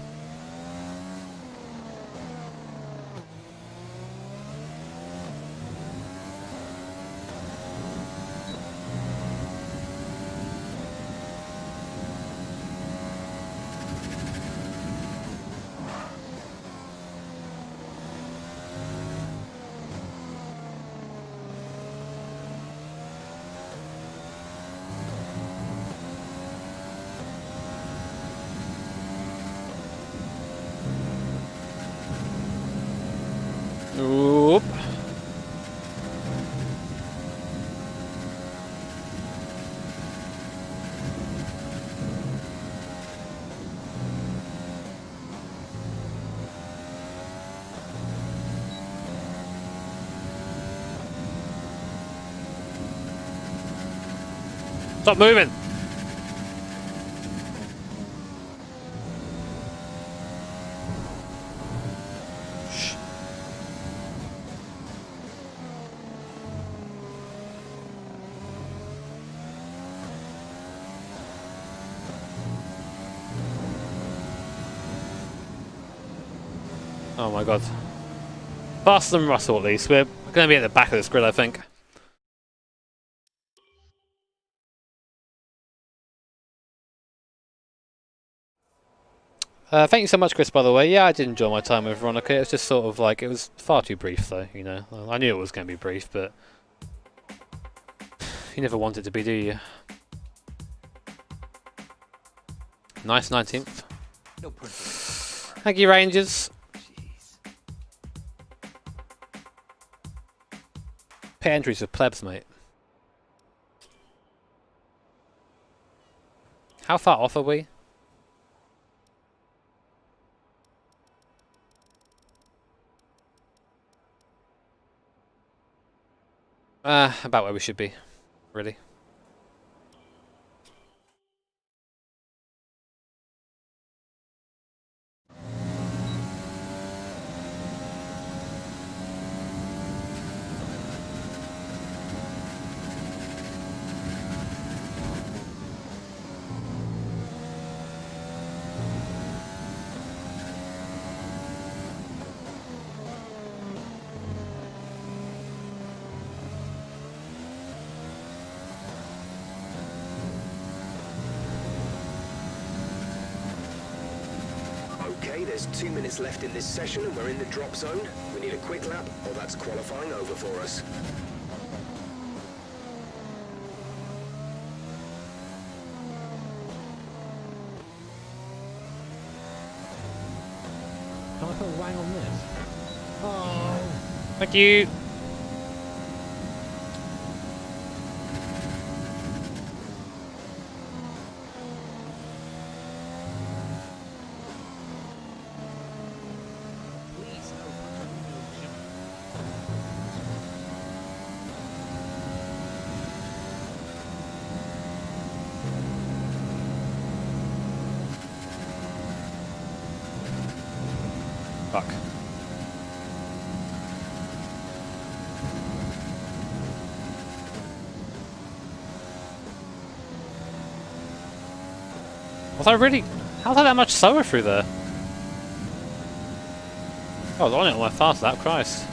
Oop. Stop moving! Shh. Oh my god. Faster than Russell at least. We're going to be at the back of this grid, I think. Thank you so much, Chris, by the way. Yeah, I did enjoy my time with Veronica. It was just sort of like, it was far too brief, though, you know. I knew it was going to be brief, but you never want it to be, do you? Nice 19th. No punter. Thank you, Rangers. Jeez. Pit entries with plebs, mate. How far off are we? About where we should be, really. Okay, there's 2 minutes left in this session and we're in the drop zone. We need a quick lap, or that's qualifying over for us. Can I put a wang on this? Oh! Thank you. Please, no punter, no jimmer. Fuck. Was I really? How was I that much slower through there? I was on it on my fast lap, Christ.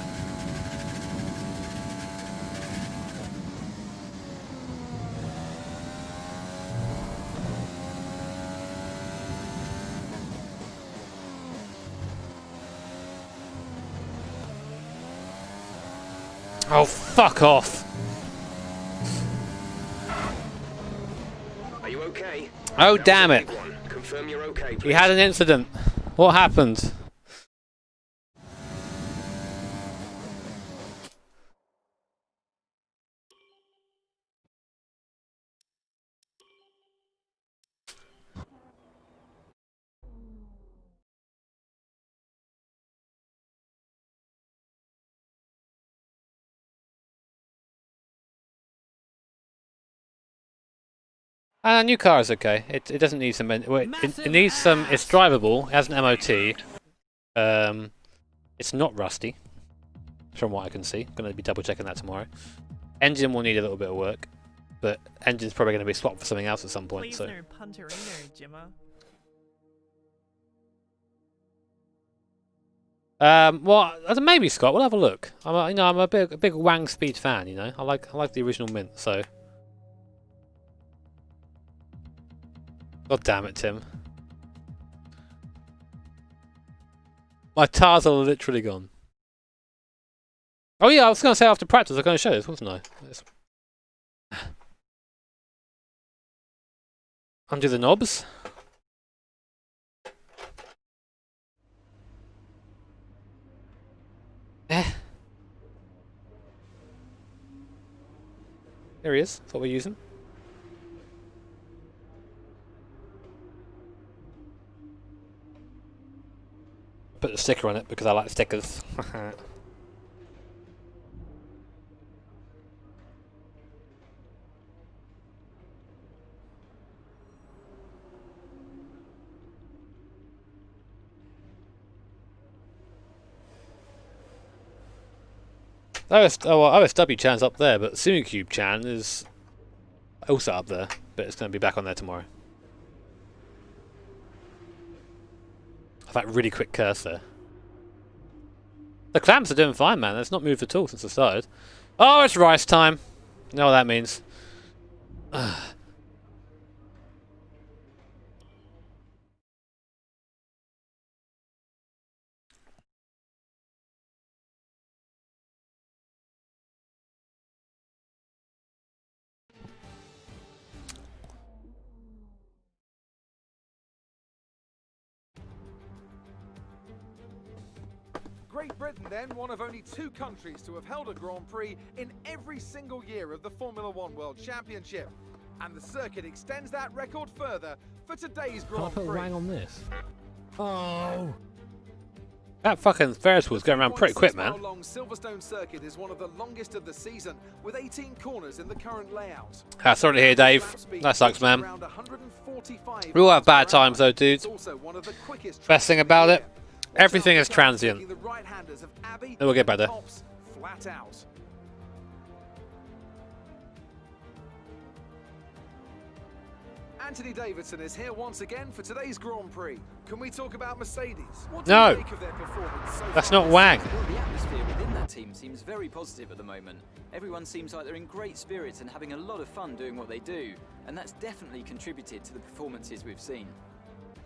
Oh, fuck off. Are you okay? Oh, That was damn a it. big one. Confirm you're okay, please. We had an incident. What happened? New car is okay. It doesn't need some. Well, it needs some. It's drivable. It has an MOT. It's not rusty, from what I can see. I'm going to be double checking that tomorrow. Engine will need a little bit of work, but engine's probably going to be swapped for something else at some point. Please So. no punterino, Jimmer. Well, maybe Scott. We'll have a look. I'm a big Wang Speed fan. You know, I like the original Mint. So. God damn it, Tim. My tires are literally gone. Oh yeah, I was going to say after practice I was going to show this, wasn't I? Undo the knobs. There he is. That's what we're using. Put the sticker on it because I like stickers. OSW Chan's up there, but Sumicube Chan is also up there, but it's going to be back on there tomorrow. That really quick curse there. The clamps are doing fine, man. It's not moved at all since I started. Oh, it's rice time. You know what that means. Great Britain then, one of only 2 countries to have held a Grand Prix in every single year of the Formula One World Championship. And the circuit extends that record further for today's Can I Grand put a Prix. wang on this? Oh! That fucking Ferris wheel's going around pretty quick, man. 3.6 mile long Silverstone circuit is one of the longest of the season, with 18 corners in the current layout. Sorry to hear, Dave. That sucks, man. We all have bad times, though, dudes. Best thing about it, everything is transient. Then we'll get better. Flat out. Anthony Davidson is here once again for today's Grand Prix. Can we talk about Mercedes? What do you make of their performance so That's far not this wang. season? Well, the atmosphere within that team seems very positive at the moment. Everyone seems like they're in great spirits and having a lot of fun doing what they do, and that's definitely contributed to the performances we've seen.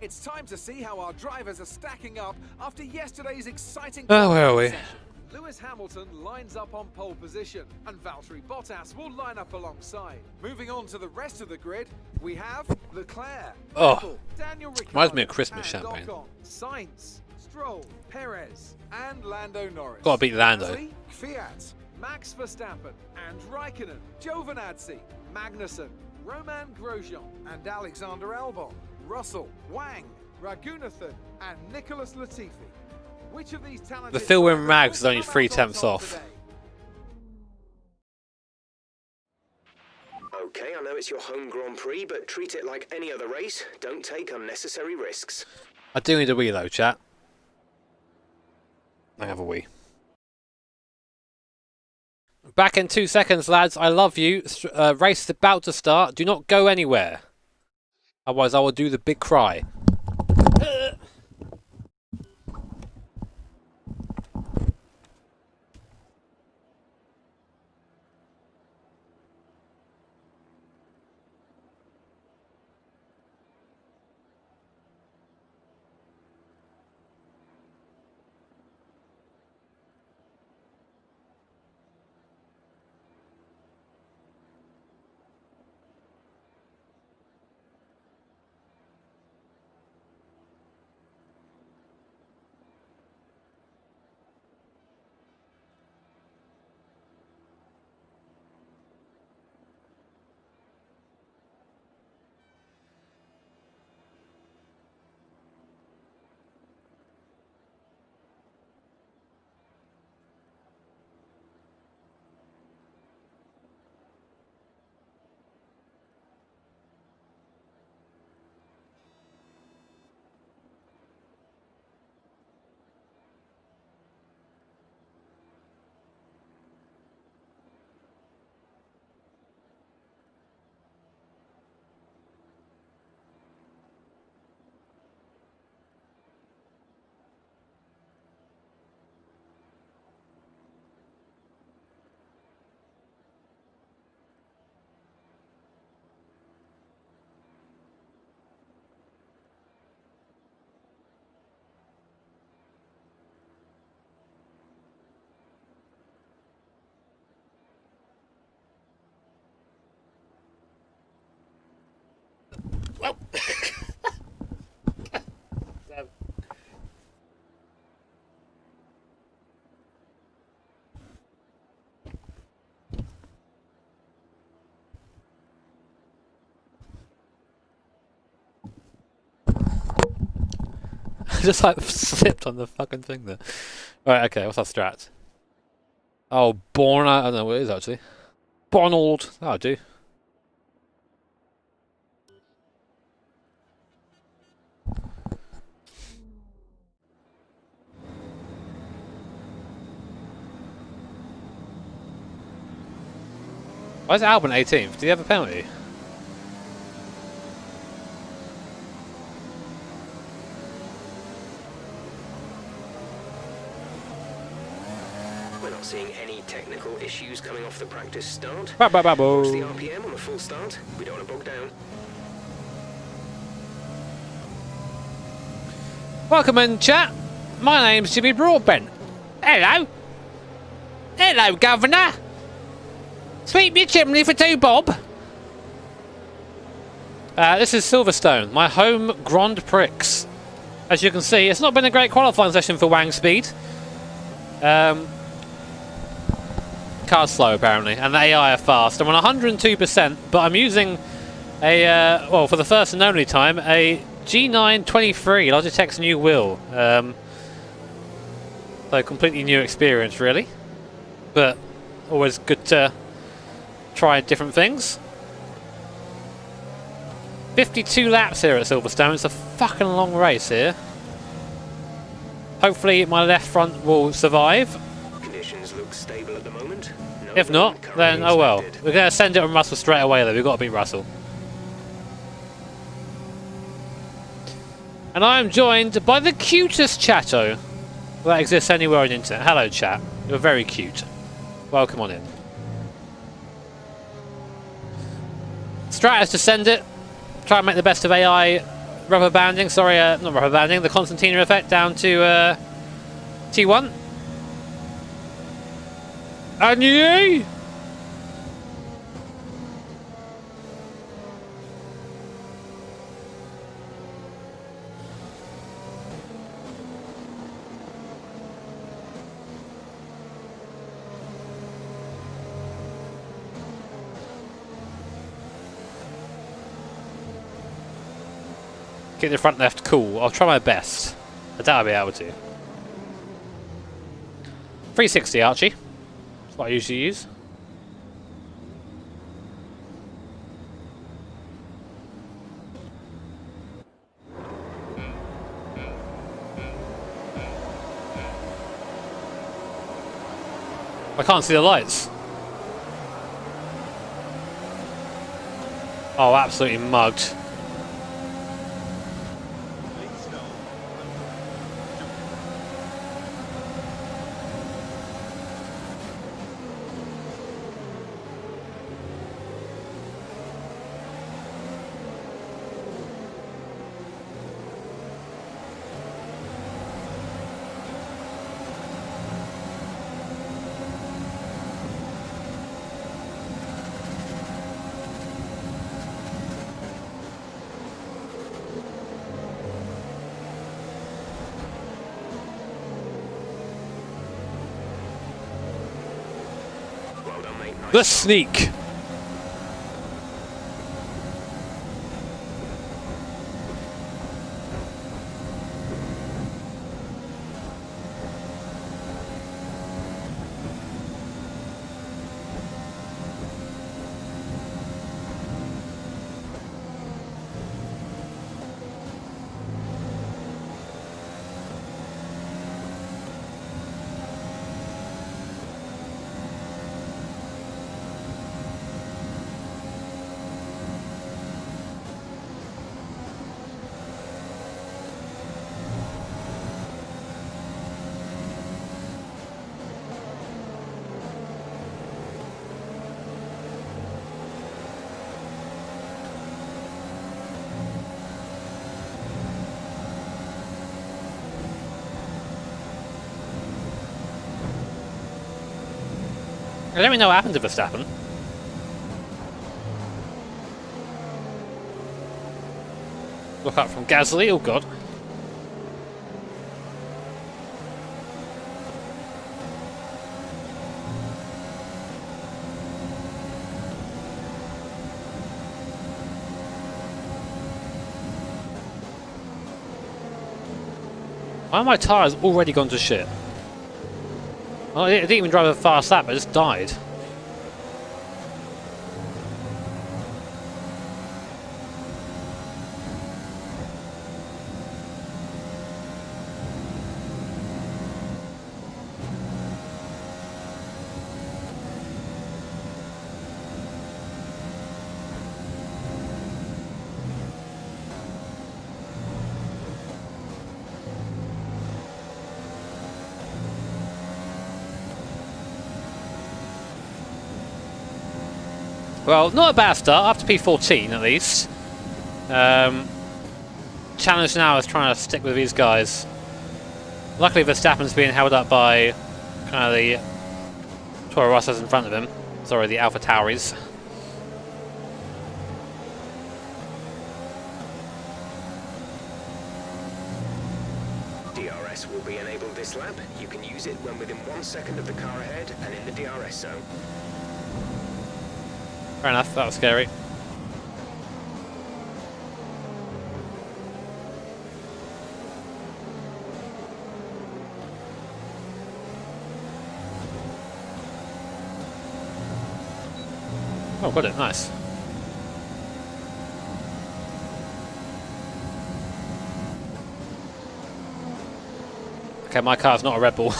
It's time to see how our drivers are stacking up after yesterday's exciting Oh, where are we? session. Lewis Hamilton lines up on pole position, and Valtteri Bottas will line up alongside. Moving on to the rest of the grid, we have Leclerc, Oh, Vettel, Daniel Ricciardo, reminds me of Christmas and champagne. Ocon, Sainz, Stroll, Perez, and Lando Norris. Gotta beat Lando. Gasly, Fiat, Max Verstappen, and Raikkonen, Giovinazzi, Magnussen, Roman Grosjean, and Alexander Albon, Russell, Wang, Raghunathan, and Nicholas Latifi. Which of these talented The Phil Win drivers Rags is will only come 3 out on tenths top off. today? Okay, I know it's your home Grand Prix, but treat it like any other race. Don't take unnecessary risks. I do need a wee though, chat. I have a wee. Back in 2 seconds, lads. I love you. Race is about to start. Do not go anywhere. Otherwise, I will do the big cry. Just like slipped on the fucking thing there. Right, okay, what's our strat? Oh, I don't know what it is actually. Bonooooooo, that'll do. Why is Albon 18th? Did he have a penalty? We're not seeing any technical issues coming off the practice start. Ba -ba -ba What's the -bo. RPM on a full start? We don't want to bog down. Welcome in, chat. My name's Jimmy Broadbent. Hello. Hello, Governor. Sweep your chimney for 2 bob. This is Silverstone, my home Grand Prix. As you can see, it's not been a great qualifying session for Wang Speed. Car's slow apparently, and the AI are fast. I'm on 102%, but I'm using a, well, for the first and only time, a G923 Logitech's new wheel. So completely new experience really, but always good to try different things. 52 laps here at Silverstone. It's a fucking long race here. Hopefully my left front will survive. Conditions look stable at the moment. No If not, then oh well. We're going to send it on Russell straight away though. We've got to beat Russell. And I am joined by the cutest chatto that exists anywhere on the internet. Hello chat. You're very cute. Welcome on in. Strat is to send it. Try and make the best of AI rubber banding. Sorry, not rubber banding. The Constantina effect down to T1. And you. Get the front left cool. I'll try my best. I doubt I'll be able to. 360 Archie. That's what I usually use. I can't see the lights. Oh, absolutely mugged. The sneak. I don't really know what happened to Verstappen. Look up from Gasly, oh god. Why are my tyres already gone to shit? Oh, it didn't even drive a fast lap, I just died. Well, not a bad start, up to P14 at least. Challenge now is trying to stick with these guys. Luckily Verstappen's being held up by kind of the Toro Rossos in front of him. Sorry, the Alpha Tauris. DRS will be enabled this lap. You can use it when within 1 second of the car ahead and in the DRS zone. Fair enough, that was scary. Oh, got it, nice. Okay, my car's not a Red Bull.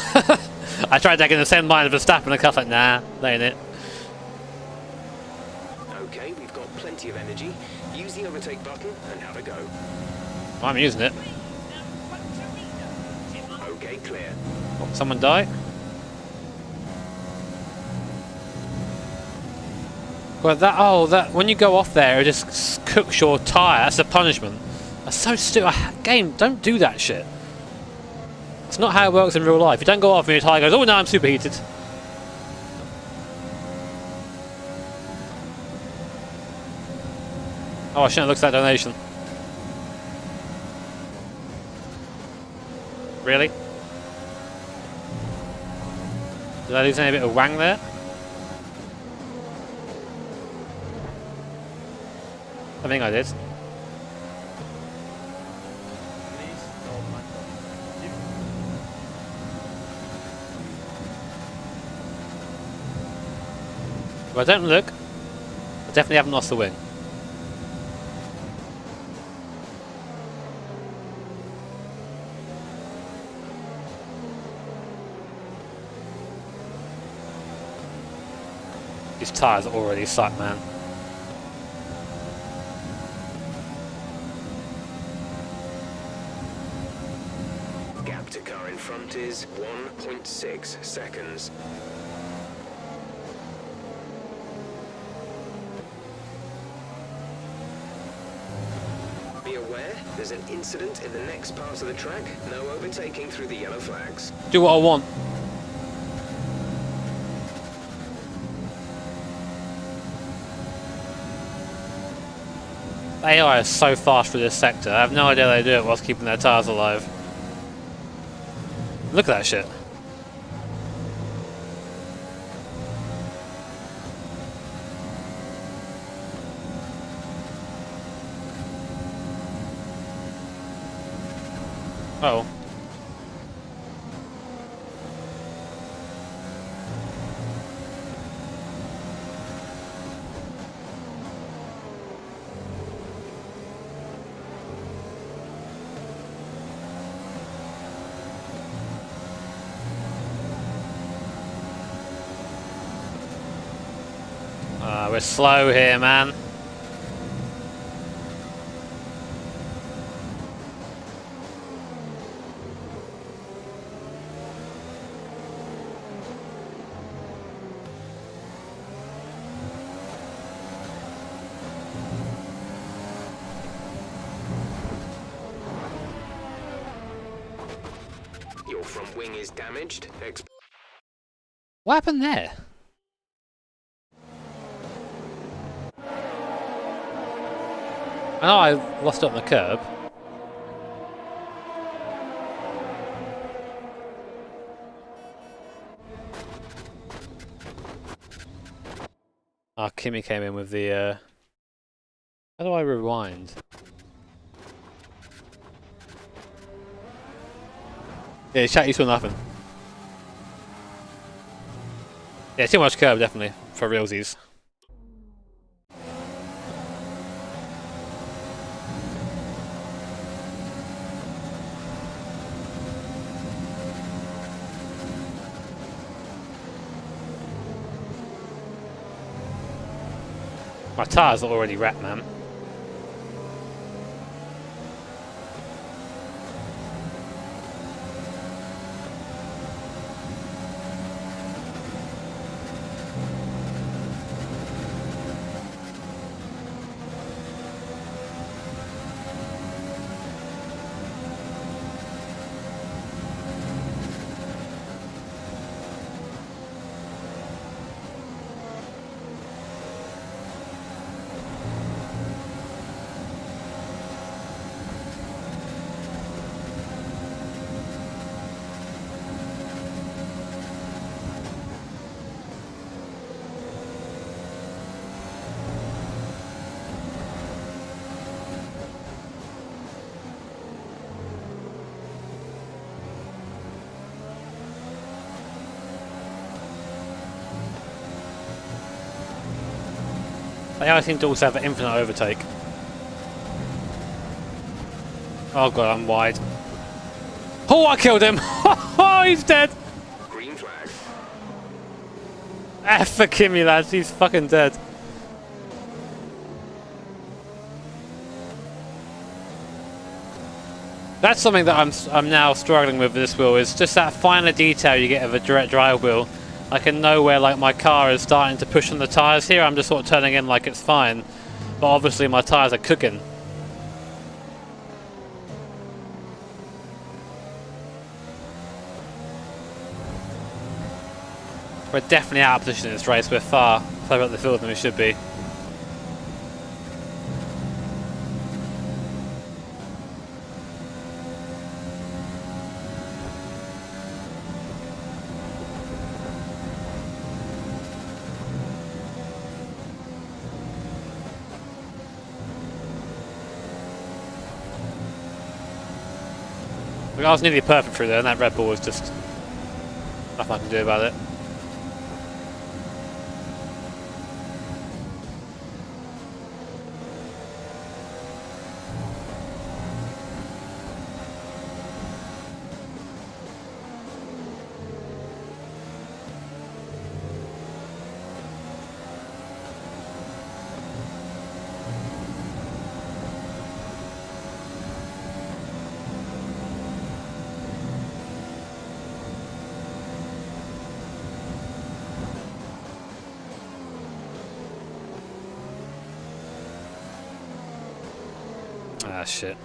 I tried taking the same line of Verstappen and the car's like, nah, that ain't it. Okay, we've got plenty of energy. Use the overtake button and have a go. I'm using it. Okay, clear. Oh, someone die? Well, that when you go off there, it just cooks your tyre. That's a punishment. That's so stupid. Game, don't do that shit. It's not how it works in real life. You don't go off and your tyre goes, oh, no, I'm superheated. Oh, I shouldn't have looked at that donation. Really? Did I lose any bit of wang there? I think I did. If I don't look, I definitely haven't lost the wing. These tyres are already suck, man. Gap to car in front is 1.6 seconds. Be aware, there's an incident in the next part of the track. No overtaking through the yellow flags. Do what I want. AI is so fast through this sector. I have no idea they do it whilst keeping their tyres alive. Look at that shit. Uh oh. We're slow here, man. Your front wing is damaged. What happened there? I know I lost it on the curb. Ah, Kimmy came in with the how do I rewind? Yeah, chat, you saw nothing. Yeah, too much curb, definitely, for realsies. My tyres are already wrapped, man. They always seem to also have an infinite overtake. Oh god, I'm wide. Oh, I killed him! Oh, he's dead! Green flag. F for Kimmy, lads, he's fucking dead. That's something that I'm now struggling with this wheel, is just that finer detail you get of a direct drive wheel. I can know where like my car is starting to push on the tyres. Here I'm just sort of turning in like it's fine, but obviously my tyres are cooking. We're definitely out of position in this race. We're far further up the field than we should be. Look, I was nearly perfect through there, and that Red Bull was just nothing I can do about it. Ah, shit.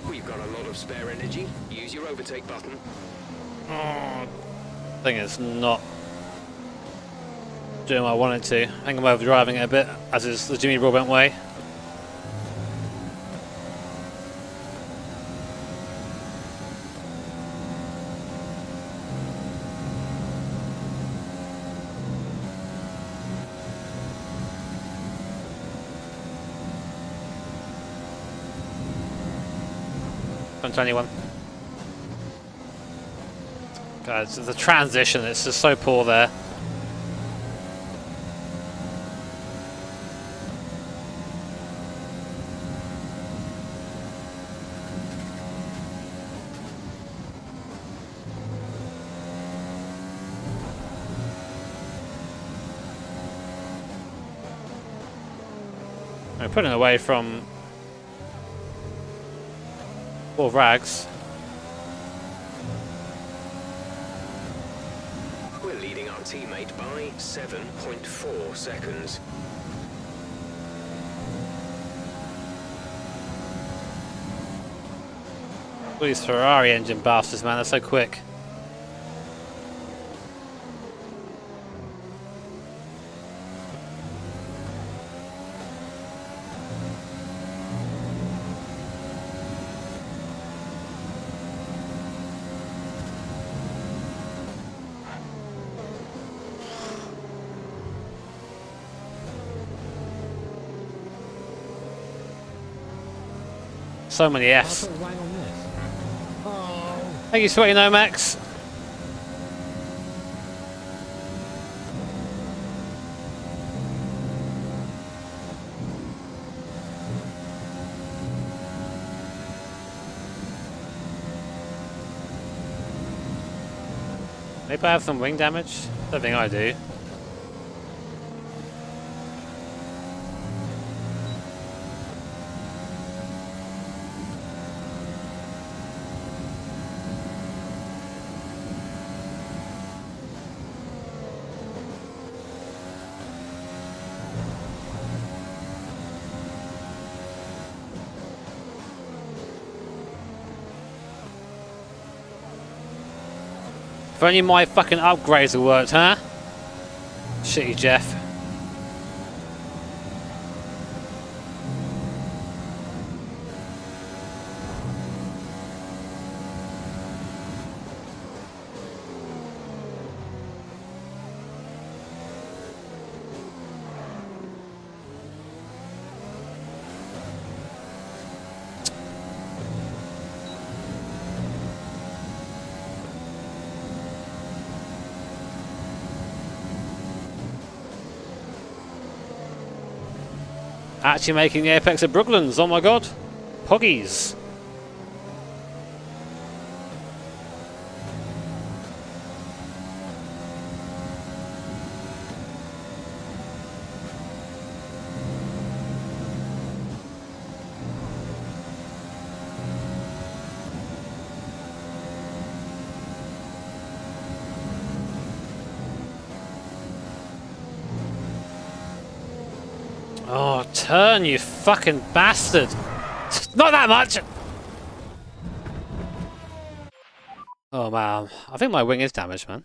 We've got a lot of spare energy. Use your overtake button. Thing is not doing what I want it to. I think I'm overdriving it a bit, as is the Jimmy Broadbent way. To anyone. Guys, the transition, it's just so poor there. I'm putting away from or rags. We're leading our teammate by 7.4 seconds. These Ferrari engine bastards, man, they're so quick. So many Fs. Thank you, Sweaty Nomax. Maybe I have some wing damage? Don't think I do. If only my fucking upgrades had worked, huh? Shitty Jeff. Actually making the apex of Brooklands, oh my god. Poggies. Oh, turn, you fucking bastard! Not that much! Oh man, I think my wing is damaged, man.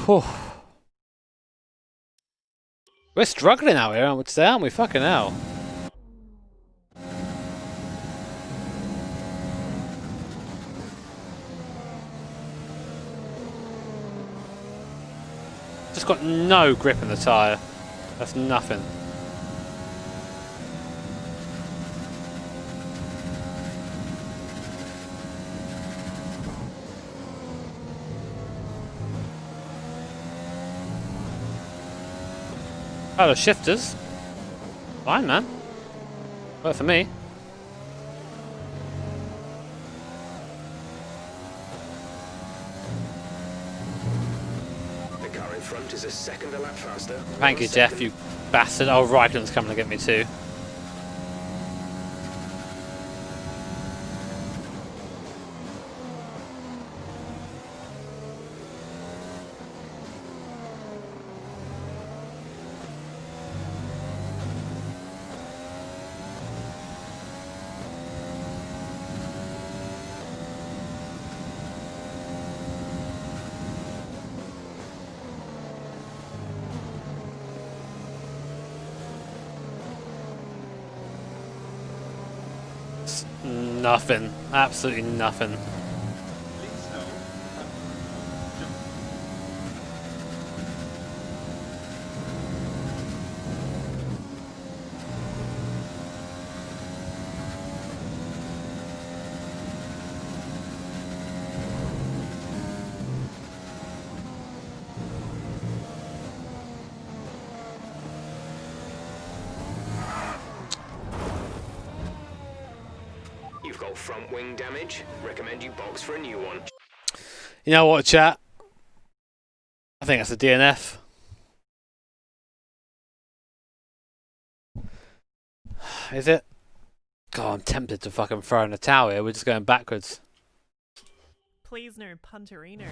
Whew. We're struggling out here, aren't we? Fucking hell. Just got no grip in the tyre. That's nothing. Oh, the shifters. Fine, man. Work for me. The car in front is a second a lap faster. Thank you, Jeff, you bastard. Oh, Reikland's coming to get me too. Nothing. Absolutely nothing. You've got front wing damage. Recommend you box for a new one. You know what, chat? I think that's a DNF. Is it? God, I'm tempted to fucking throw in a towel here. We're just going backwards. Please no punterino.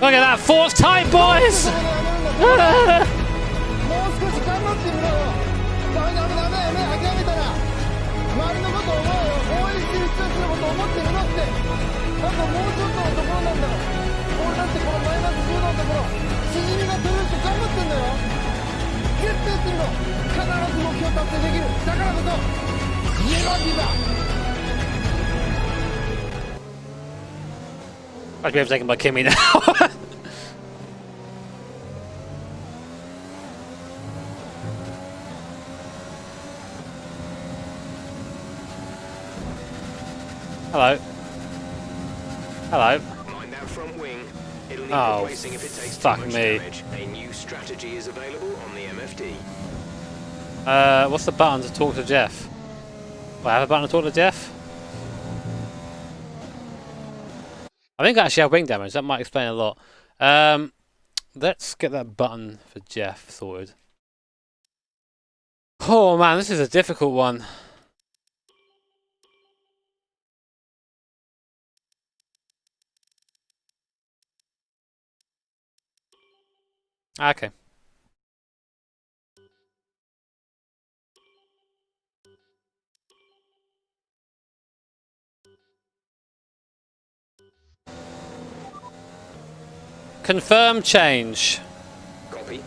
Look at that, fourth time, boys! I should be overtaken by Kimmy now. Hello. Hello. Mind that front wing. It'll need Oh, replacing if it takes fuck too much me. damage. A new strategy is available on the MFD. What's the button to talk to Jeff? Do I have a button to talk to Jeff? I think I actually have wing damage. That might explain a lot. Let's get that button for Jeff sorted. Oh man, this is a difficult one. Okay. Confirm change. Copy.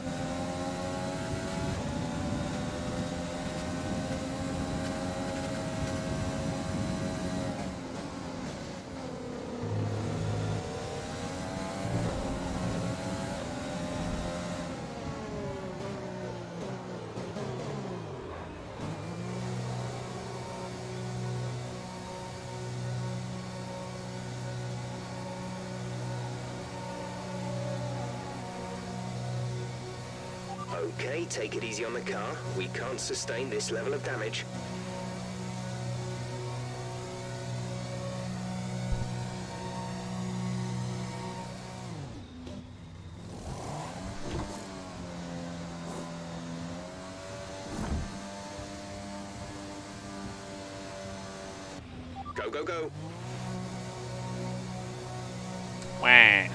Okay, take it easy on the car. We can't sustain this level of damage. Go, go, go. Wah.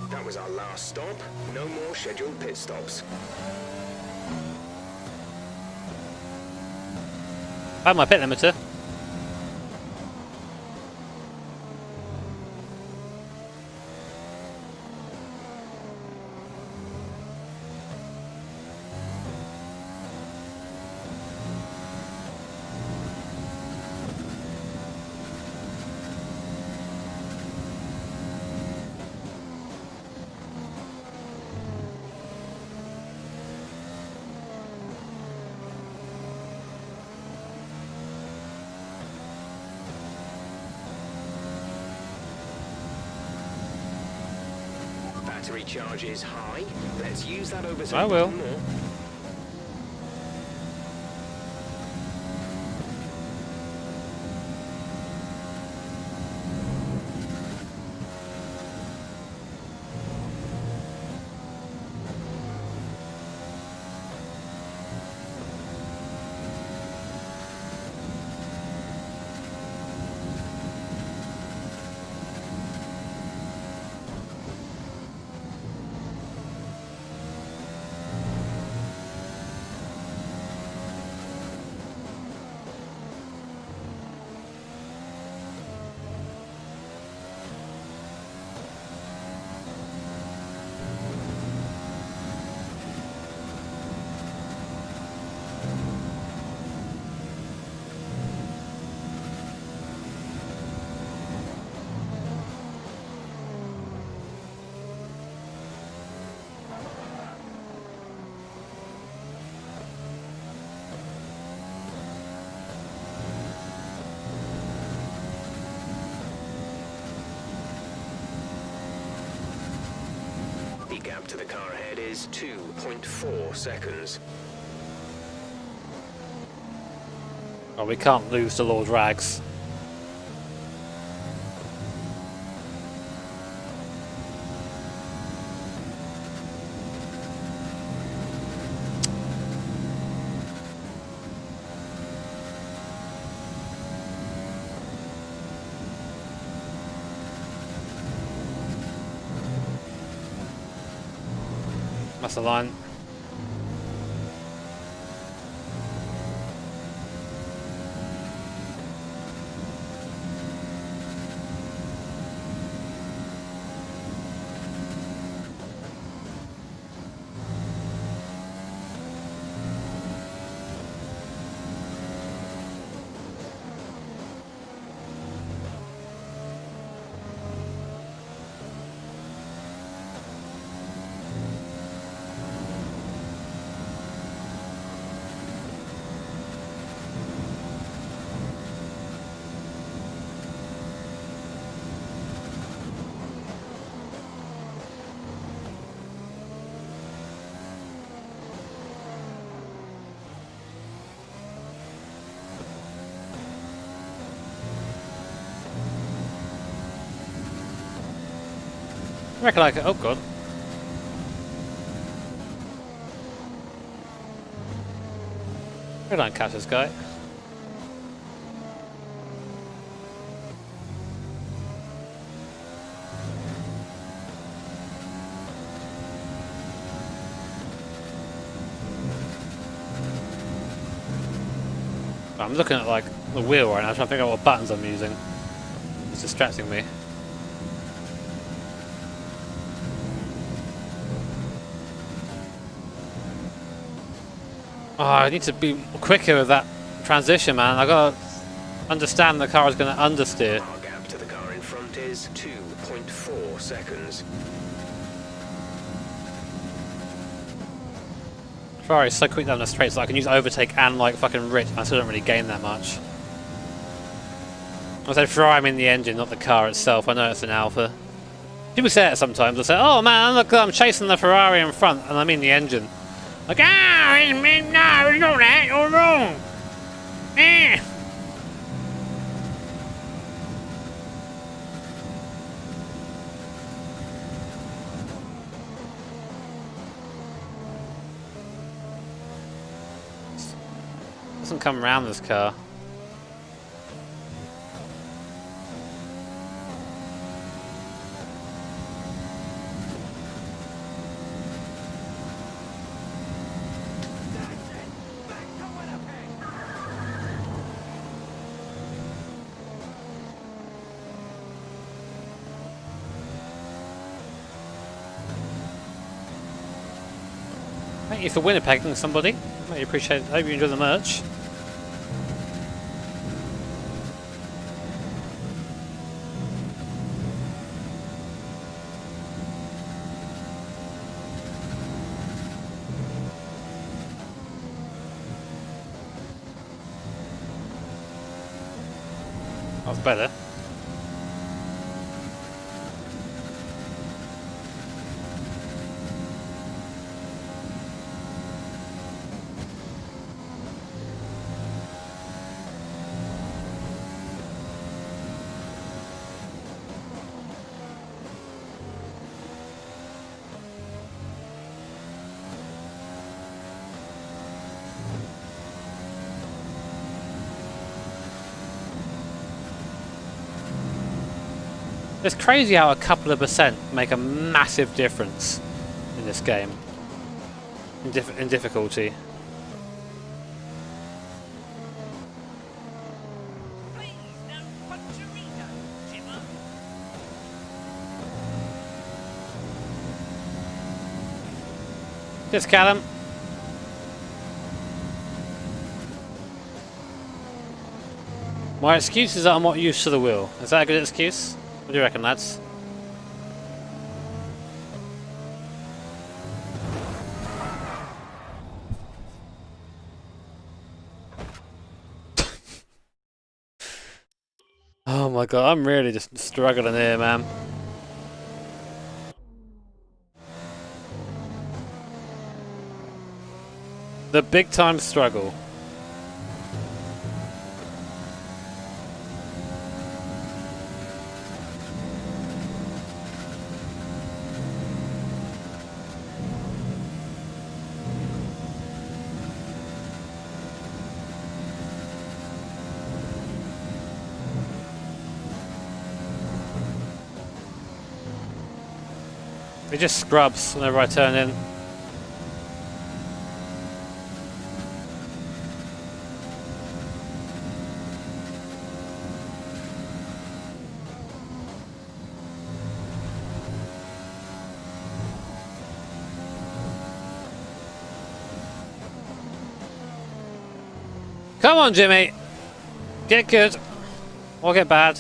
That was our last stop. No more scheduled pit stops. I have my pit limiter. Battery charge is high. Let's use that over I will. more. The gap to the car ahead is 2.4 seconds. Oh, we can't lose to Lord Rags. That's the line. I reckon I could. Oh god. I don't catch this guy. I'm looking at like the wheel right now, trying to figure out what buttons I'm using. It's distracting me. Oh, I need to be quicker with that transition, man. I gotta understand the car is going to understeer. Our gap to the car in front is 2.4 seconds. Ferrari's so quick down the straight, so I can use overtake and like fucking rich. I still don't really gain that much. I said Ferrari, I mean the engine, not the car itself. I know it's an Alpha. People say it sometimes. They say, "Oh man, look, I'm chasing the Ferrari in front," and I mean the engine. Like, no, it's not that. You're wrong. Eh. Doesn't come around this car. Thank you for Winnipegging somebody. Really appreciate it. Hope you enjoy the merch. That's better. It's crazy how a couple of percent make a massive difference in this game, in difficulty. Yes, Callum. My excuse is that I'm not used to the wheel. Is that a good excuse? What do you reckon, lads? Oh my god, I'm really just struggling here, man. The big time struggle. It just scrubs whenever I turn in. Come on, Jimmy! Get good, or get bad.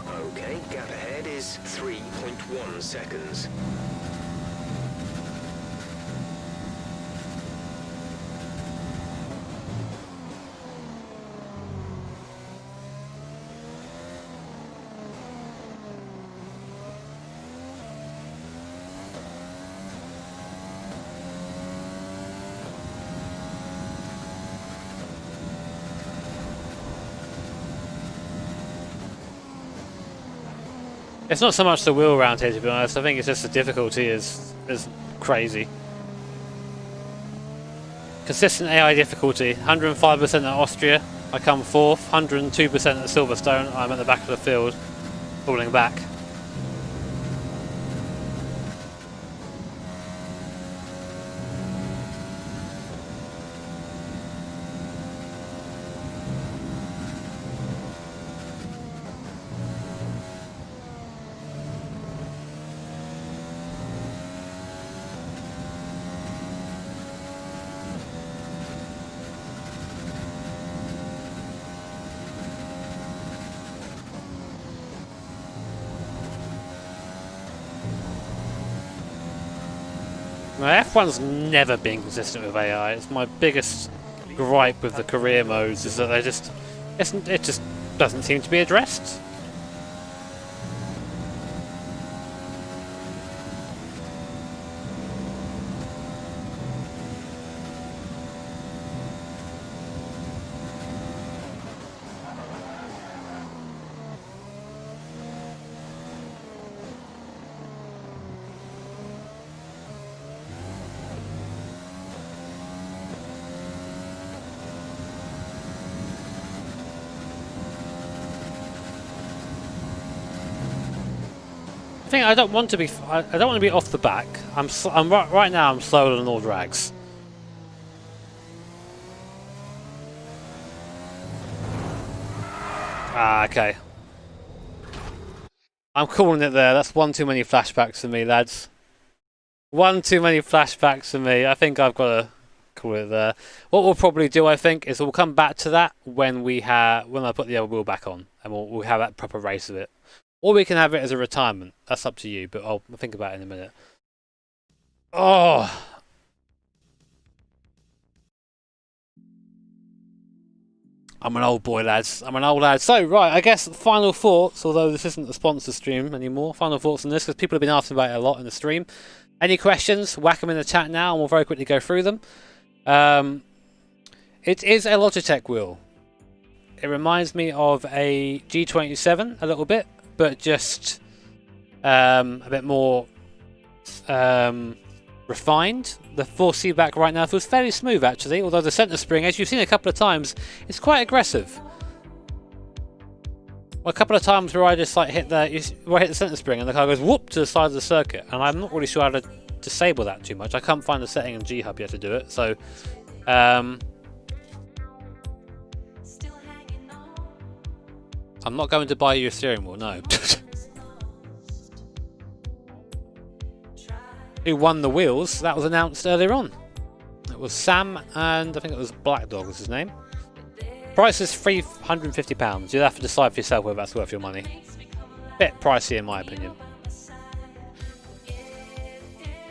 Okay, gap ahead is 3.1 seconds. It's not so much the wheel around here, to be honest. I think it's just the difficulty is crazy. Consistent AI difficulty, 105% at Austria, I come fourth, 102% at Silverstone, I'm at the back of the field, falling back. Now, F1's never been consistent with AI. It's my biggest gripe with the career modes is that they just it just doesn't seem to be addressed. I think I don't want to be. I don't want to be off the back. I'm right now. I'm slower than all drags. Ah, okay. I'm calling it there. That's one too many flashbacks for me, lads. One too many flashbacks for me. I think I've got to call it there. What we'll probably do, I think, is we'll come back to that when I put the other wheel back on, and we'll have that proper race of it. Or we can have it as a retirement. That's up to you, but I'll think about it in a minute. Oh! I'm an old boy, lads. I'm an old lad. So, right, I guess final thoughts, although this isn't a sponsor stream anymore. Final thoughts on this, because people have been asking about it a lot in the stream. Any questions? Whack them in the chat now, and we'll very quickly go through them. It is a Logitech wheel. It reminds me of a G27 a little bit, but just a bit more refined. The force feedback right now feels fairly smooth actually, although the centre spring, as you've seen a couple of times, is quite aggressive. Well, a couple of times where I just like hit the centre spring and the car goes whoop to the side of the circuit, and I'm not really sure how to disable that too much. I can't find the setting in G-Hub yet to do it, so I'm not going to buy you a steering wheel, no. Who won the wheels? That was announced earlier on. It was Sam, and I think it was Black Dog was his name. Price is £350. You'll have to decide for yourself whether that's worth your money. Bit pricey in my opinion.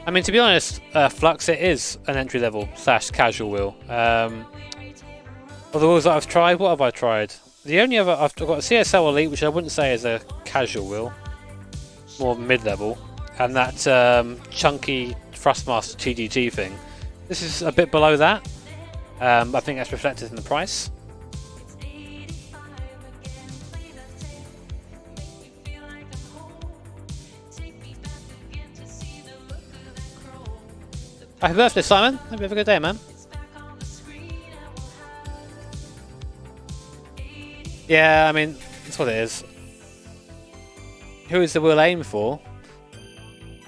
I mean, to be honest, Flux, it is an entry-level / casual wheel. Of the wheels that I've tried, what have I tried? The only other, I've got a CSL Elite, which I wouldn't say is a casual wheel, more mid-level, and that chunky Thrustmaster TGT thing. This is a bit below that. I think that's reflected in the price. Happy birthday, Simon. Hope you have a good day, man. Yeah, I mean, that's what it is. Who is the wheel aimed for?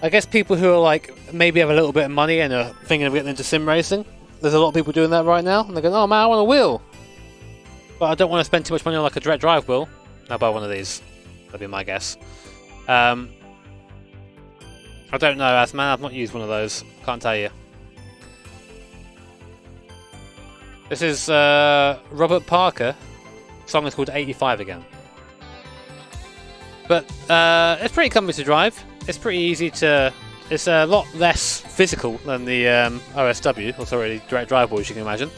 I guess people who are like, maybe have a little bit of money and are thinking of getting into sim racing. There's a lot of people doing that right now, and they're going, oh man, I want a wheel. But I don't want to spend too much money on like a direct drive wheel. I'll buy one of these. That'd be my guess. I don't know, Asman, I've not used one of those. Can't tell you. This is Robert Parker. The song is called 85 again. But it's pretty comfy to drive. It's pretty easy to... It's a lot less physical than the OSW, or sorry, the direct drive wheel, as you can imagine.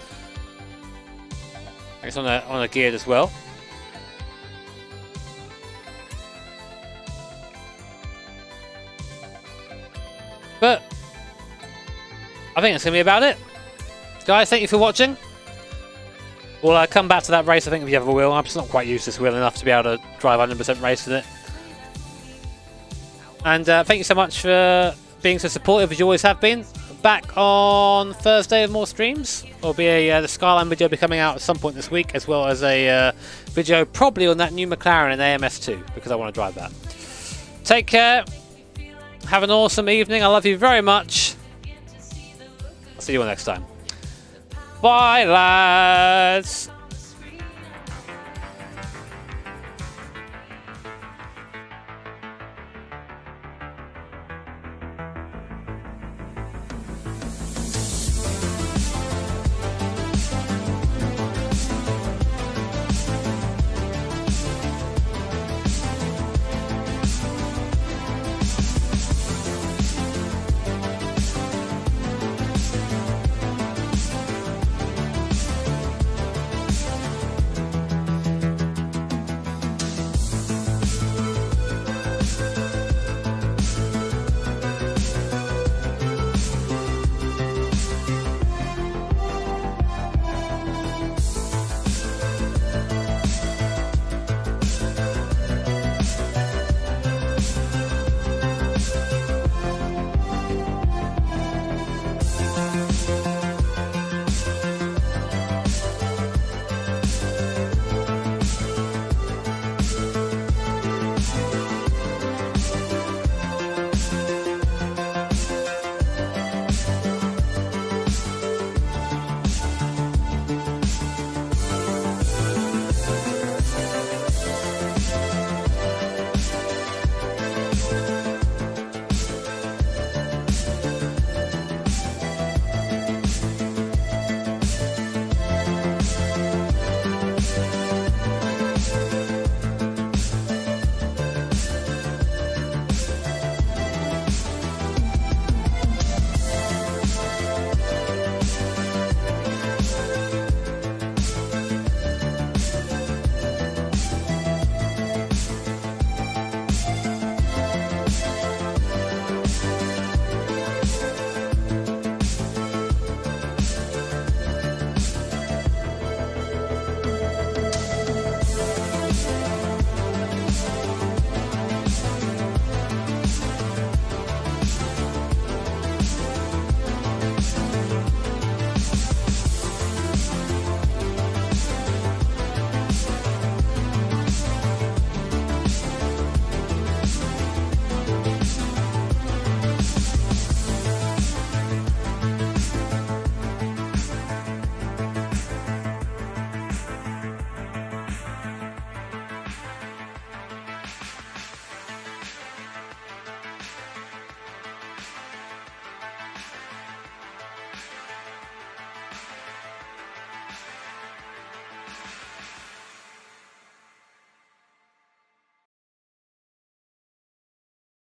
It's on a geared as well. But I think that's going to be about it. Guys, thank you for watching. We'll come back to that race, I think, if you have a wheel. I'm just not quite used to this wheel enough to be able to drive 100% race with it. And thank you so much for being so supportive, as you always have been. Back on Thursday with more streams. There'll be the Skyline video will be coming out at some point this week, as well as a video probably on that new McLaren in AMS2, because I want to drive that. Take care. Have an awesome evening. I love you very much. I'll see you all next time. Bye, lads.